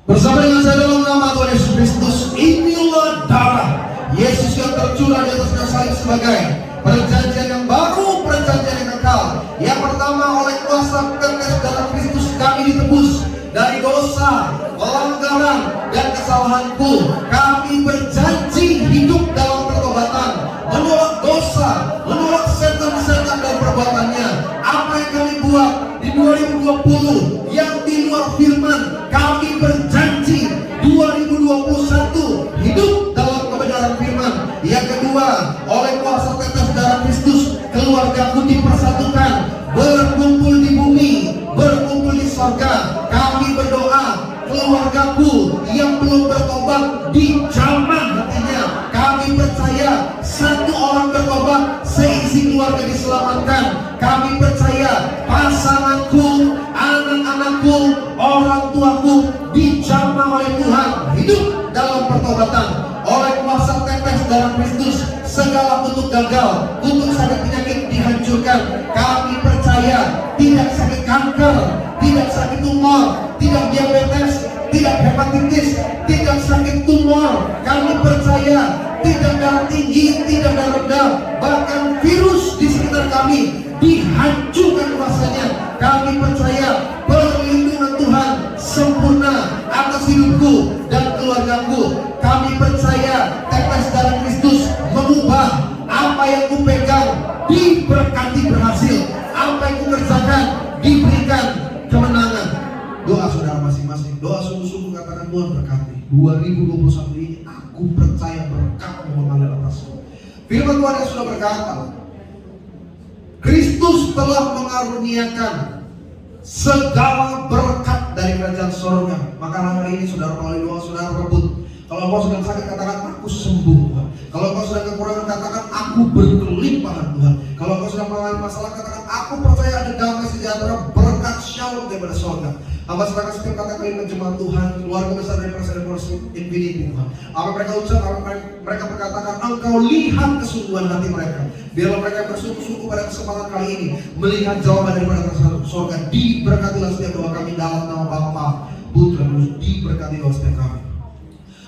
Bersama dengan saya dalam nama Tuhan Yesus Kristus, inilah darah Yesus yang tercurah di atas kayu salib sebagai perjanjian yang baru, perjanjian yang kekal. Yang pertama, oleh kuasa tetes darah Kristus kami ditebus dari dosa, pelanggaran, dan kesalahanku. Kami berjanji hidup dalam pertobatan, menolak dosa, menolak setan-setan dan perbuatannya. Apa yang kami buat di 2020 yang di luar firman, kami berjanji 2021 hidup dalam kebenaran firman. Yang kedua, oleh kuasa tetes darah Kristus, keluargaku dipersatukan, berkumpul di bumi, berkumpul di surga. Kami berdoa, keluargaku yang belum bertobat dijamah hatinya. Kami percaya satu orang bertobat, seisi keluarga diselamatkan. Kami percaya pasanganku, anak-anakku, orang tuaku dijamah oleh Tuhan, hidup dalam pertobatan. Oleh kuasa tetes darah Kristus, segala kutuk gagal, kutuk sakit penyakit dihancurkan. Kami percaya tidak sakit kanker, tidak sakit tumor, tidak diabetes, tidak hepatitis, tidak sakit tumor. Kami percaya tidak darah tinggi, tidak darah rendah, bahkan virus di sekitar kami dihancurkan kuasanya. Kami percaya perlindungan Tuhan sempurna atas hidupku dan keluargaku. Kami percaya tetes darah Kristus mengubah apa yang kupegang diberkati berhasil, apa yang kukerjakan diberikan kemenangan. Doa saudara masing-masing, doa sungguh-sungguh, katakan Tuhan berkati 2021 ini. Aku percaya berkat mengalir atasku. Firman Tuhan yang sudah berkata, Kristus telah mengaruniakan segala berkat dari kerajaan surga. Maka hari ini saudara, melalui doa saudara rebut. Kalau engkau sedang sakit, katakan aku sembuh Tuhan. Kalau engkau sedang kekurangan, katakan aku berkelimpahan Tuhan. Kalau engkau sedang mengalami masalah, katakan aku percaya ada damai sejahtera berkat shalom daripada surga. Hamba serahkan setiap kata kalimat jemaat Tuhan, keluarga besar dari Revolusi Infinity Tuhan. Apa mereka ucap, apa mereka berkatakan, engkau lihat kesungguhan hati mereka. Biarlah mereka bersungguh-sungguh pada kesempatan kali ini melihat jawaban daripada surga. Diberkatilah setiap doa kami dalam nama Bapa, Putra, diberkati doa setiap kami.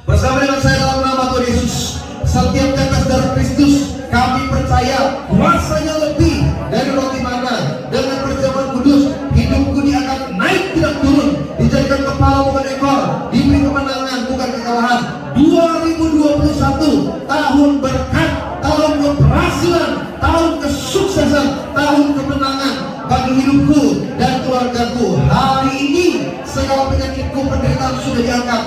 Bersama dengan saya dalam nama Tuhan Yesus, setiap tetes darah Kristus, kami percaya kuasanya lebih dari roti mana. Dengan perjamuan kudus, hidupku dia akan naik tidak turun, dijadikan kepala bukan ekor, diberi kemenangan bukan kekalahan. 2021 tahun berkat, tahun keberhasilan, tahun kesuksesan, tahun kemenangan bagi hidupku dan keluargaku. Hari ini segala penyakitku, penderitaan sudah diangkat,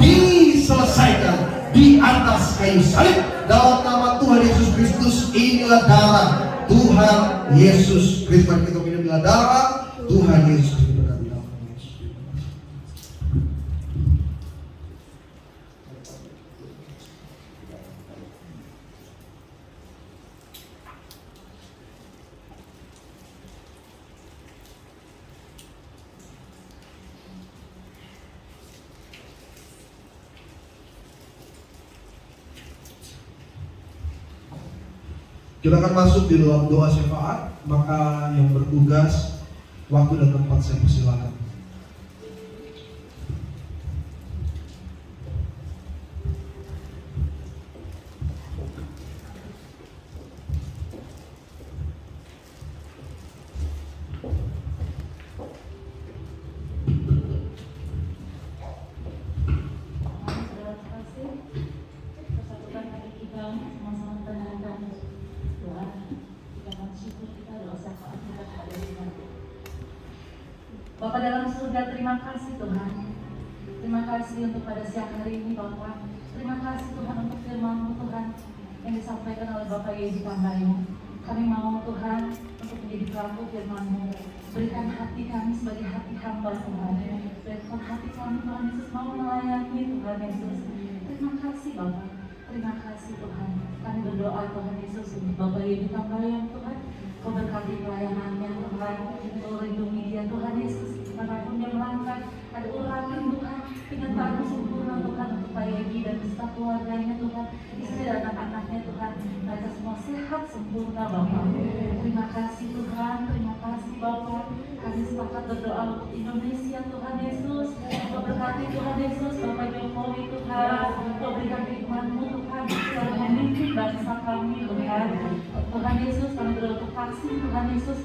diselesaikan di atas kayu salib dalam nama Tuhan Yesus Kristus. Inilah darah Tuhan Yesus Kristus. Mari kita minum darah Tuhan Yesus Kristus. Berkati dalam nama Yesus. Kita akan masuk di dalam doa syafaat. Maka yang bertugas, waktu dan tempat saya persilakan. Bapa dalam surga, terima kasih Tuhan. Terima kasih untuk pada siang hari ini Bapa. Terima kasih Tuhan untuk firman-Mu Tuhan yang disampaikan oleh Bapak Yedi Tambayu. Kami mau Tuhan untuk menjadi pelaku firman-Mu. Berikan hati kami sebagai hati hamba Tuhan. Berikan hati kami Tuhan Yesus mau melayani Tuhan Yesus. Terima kasih Bapa. Terima kasih Tuhan. Kami berdoa Tuhan Yesus untuk Bapak Yedi Tambayu Tuhan. Kau berkati pelayanannya Tuhan, Kau lindungi dia Tuhan Yesus. Dimanapun dia melangkah, ada urapan Tuhan, penyertaan sempurna Tuhan untuk Pak Yedi dan beserta keluarganya Tuhan, istri dan anak-anaknya Tuhan. Mereka semua sehat sempurna Bapak. Terima kasih Tuhan, terima kasih Bapak. Kami sepakat berdoa untuk Indonesia Tuhan Yesus. Kau berkati Tuhan Yesus, Bapak Jokowi Tuhan. Kau berikan hikmat-Mu Tuhan, dalam memimpin bangsa kami Tuhan. Tuhan Yesus, kami berdoa untuk vaksin Tuhan Yesus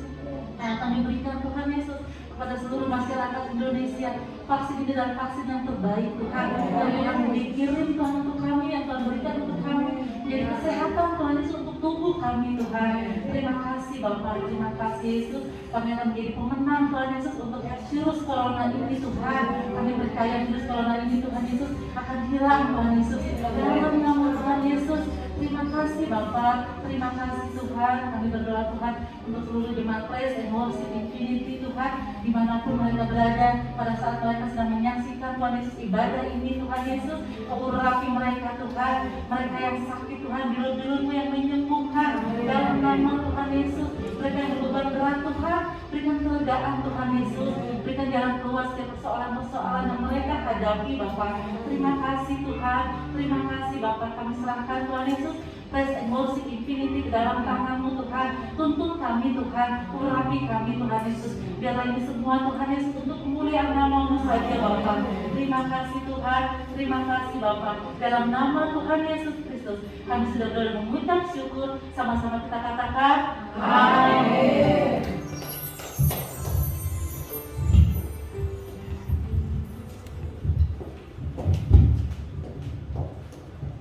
yang kami berikan Tuhan Yesus kepada seluruh masyarakat Indonesia. Vaksin ini adalah vaksin yang terbaik Tuhan, yang Tuhan dikirim Tuhan untuk kami, yang Tuhan berikan untuk kami, jadi kesehatan Tuhan Yesus untuk tubuh kami Tuhan. Terima kasih Bapak, terima kasih Yesus. Kami akan menjadi pemenang Tuhan Yesus untuk virus corona ini Tuhan. Kami percaya virus corona ini Tuhan Yesus akan hilang Tuhan Yesus, dalam nama Tuhan Yesus. Terima kasih Bapak, terima kasih Tuhan. Kami berdoa Tuhan untuk seluruh jemaat Praise and Worship Infinity Tuhan, dimanapun mereka berada pada saat mereka sedang menyaksikan Tuhan Yesus ibadah ini Tuhan Yesus. Kau urapi mereka Tuhan, mereka yang sakit Tuhan, bilur-bilur-Mu yang menyembuhkan dalam nama Tuhan Yesus. Mereka yang berbeban berat Tuhan, berikan kelegaan Tuhan Yesus, berikan jalan keluar setiap persoalan-persoalan yang mereka hadapi Bapak. Terima kasih Tuhan, terima kasih Bapak. Kami serahkan Tuhan Yesus Praise and Worship Infinity ke dalam tangan-Mu Tuhan. Tuntun kami Tuhan, urapi kami Tuhan Yesus. Biarlah ini semua Tuhan Yesus untuk kemuliaan nama-Mu saja Bapak. Terima kasih Tuhan, terima kasih Bapak. Dalam nama Tuhan Yesus Kristus kami sudah boleh mengucap syukur. Sama-sama kita katakan amin.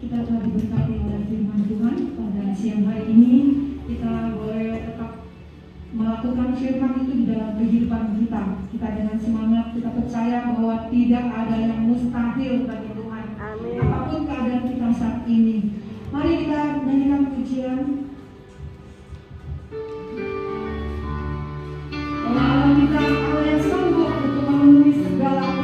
Kita telah diberkati oleh firman Tuhan pada siang hari ini. Kita boleh tetap melakukan firman itu di dalam kehidupan kita. Kita dengan semangat, kita percaya bahwa tidak ada yang mustahil bagi Tuhan. Amin. Apapun keadaan kita saat ini, mari kita nyanyikan pujian. Allah kita, Allah yang sanggup untuk memenuhi segala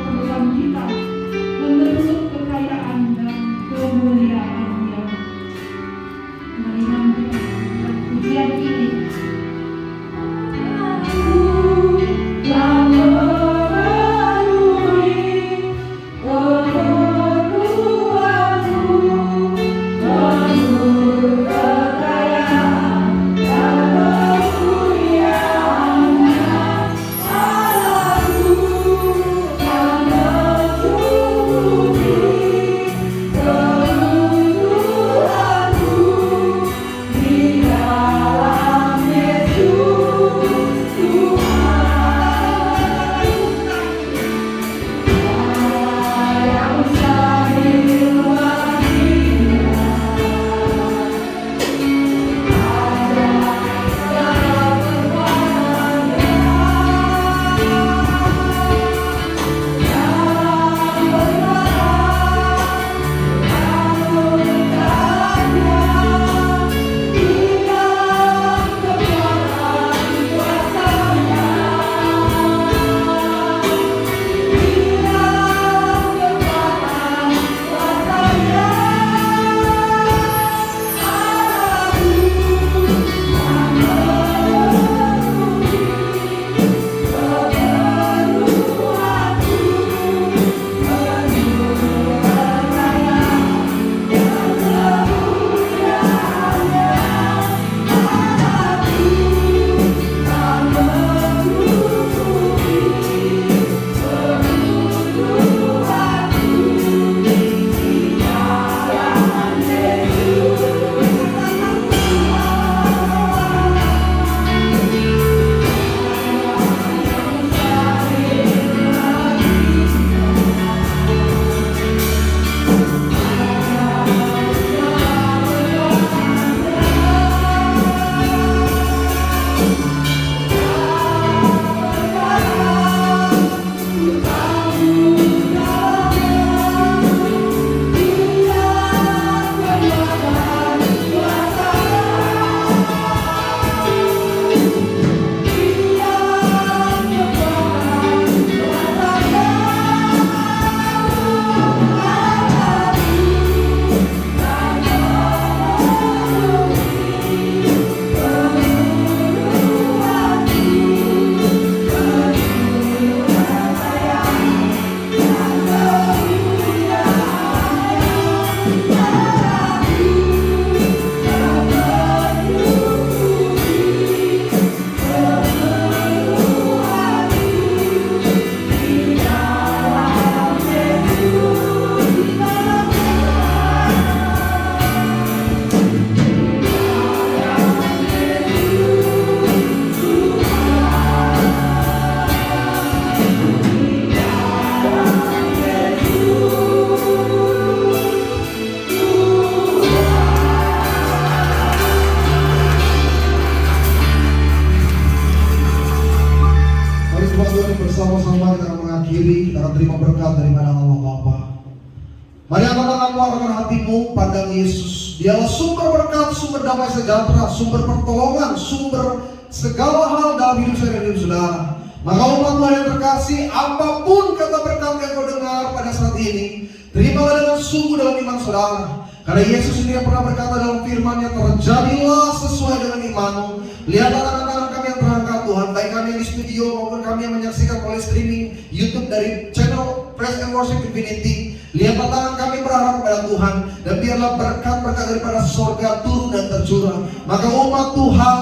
bersama-sama kita akan mengakhiri, kita akan terima berkat daripada Allah Bapa. Mari angkat tanganmu, arahkan hatimu, pandang Yesus. Dialah sumber berkat, sumber damai sejahtera, sumber pertolongan, sumber segala hal dalam hidup saya dan hidup saudara. Maka umat Tuhan yang terkasih, apapun kata berkat yang kau dengar pada saat ini, terimalah dengan sungguh dalam iman saudara. Karena Yesus sendiri pernah berkata dalam firman-Nya, terjadilah sesuai dengan imanmu. Lihatlah tangan-tangan kami yang terangkat Tuhan, baik kami yang di studio maupun kami yang menyaksikan melalui streaming YouTube dari channel Praise and Worship Infinity. Lihatlah tangan kami berharap kepada Tuhan, dan biarlah berkat-berkat daripada surga turun dan tercurah. Maka umat Tuhan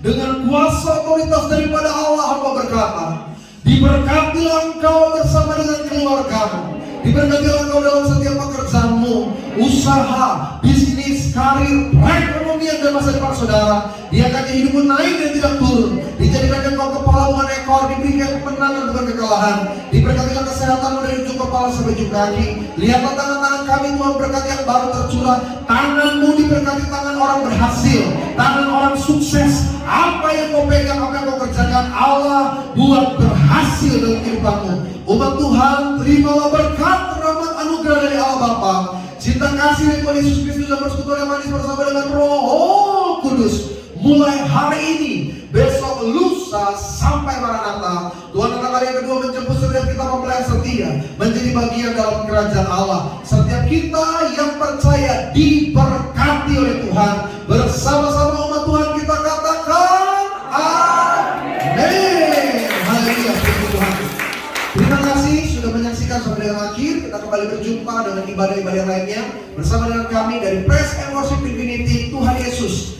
dengan kuasa otoritas daripada Allah hamba berkata, diberkatilah engkau bersama dengan keluargamu, diberkatilah engkau dalam setiap pekerjaanmu, usaha, bisnis, karir, perekonomian dan masa depan saudara. Diangkatnya hidupmu naik dan tidak turun, dijadikan engkau kepala bukan ekor, diberikan kemenangan bukan kekalahan. Diberkatilah kesehatanmu dari ujung kepala sampai ujung kaki. Lihatlah tangan-tangan kami Tuhan berkat yang baru tercurah. Tanganmu diberkati tangan orang berhasil, tangan orang sukses. Apa yang kau pegang, apa yang kau kerjakan, Allah buat berhasil dalam kehidupanmu. Umat Tuhan, terimalah berkat, rahmat, anugerah dari Allah Bapa, cinta kasih dari Tuhan Yesus Kristus dan persekutuan yang manis bersama dengan Roh Kudus. Mulai hari ini, besok, lusa, sampai Maranatha, Tuhan datang kali yang kedua menjemput setiap kita mempelai yang setia menjadi bagian dalam kerajaan Allah. Setiap kita yang percaya diberkati oleh Tuhan. Bersama-sama umat Tuhan kita katakan amin. Haleluya, puji Tuhan. Terima kasih sudah menyaksikan sampai dengan akhir. Kita kembali berjumpa dengan ibadah-ibadah lainnya bersama dengan kami dari Praise and Worship Infinity. Tuhan Yesus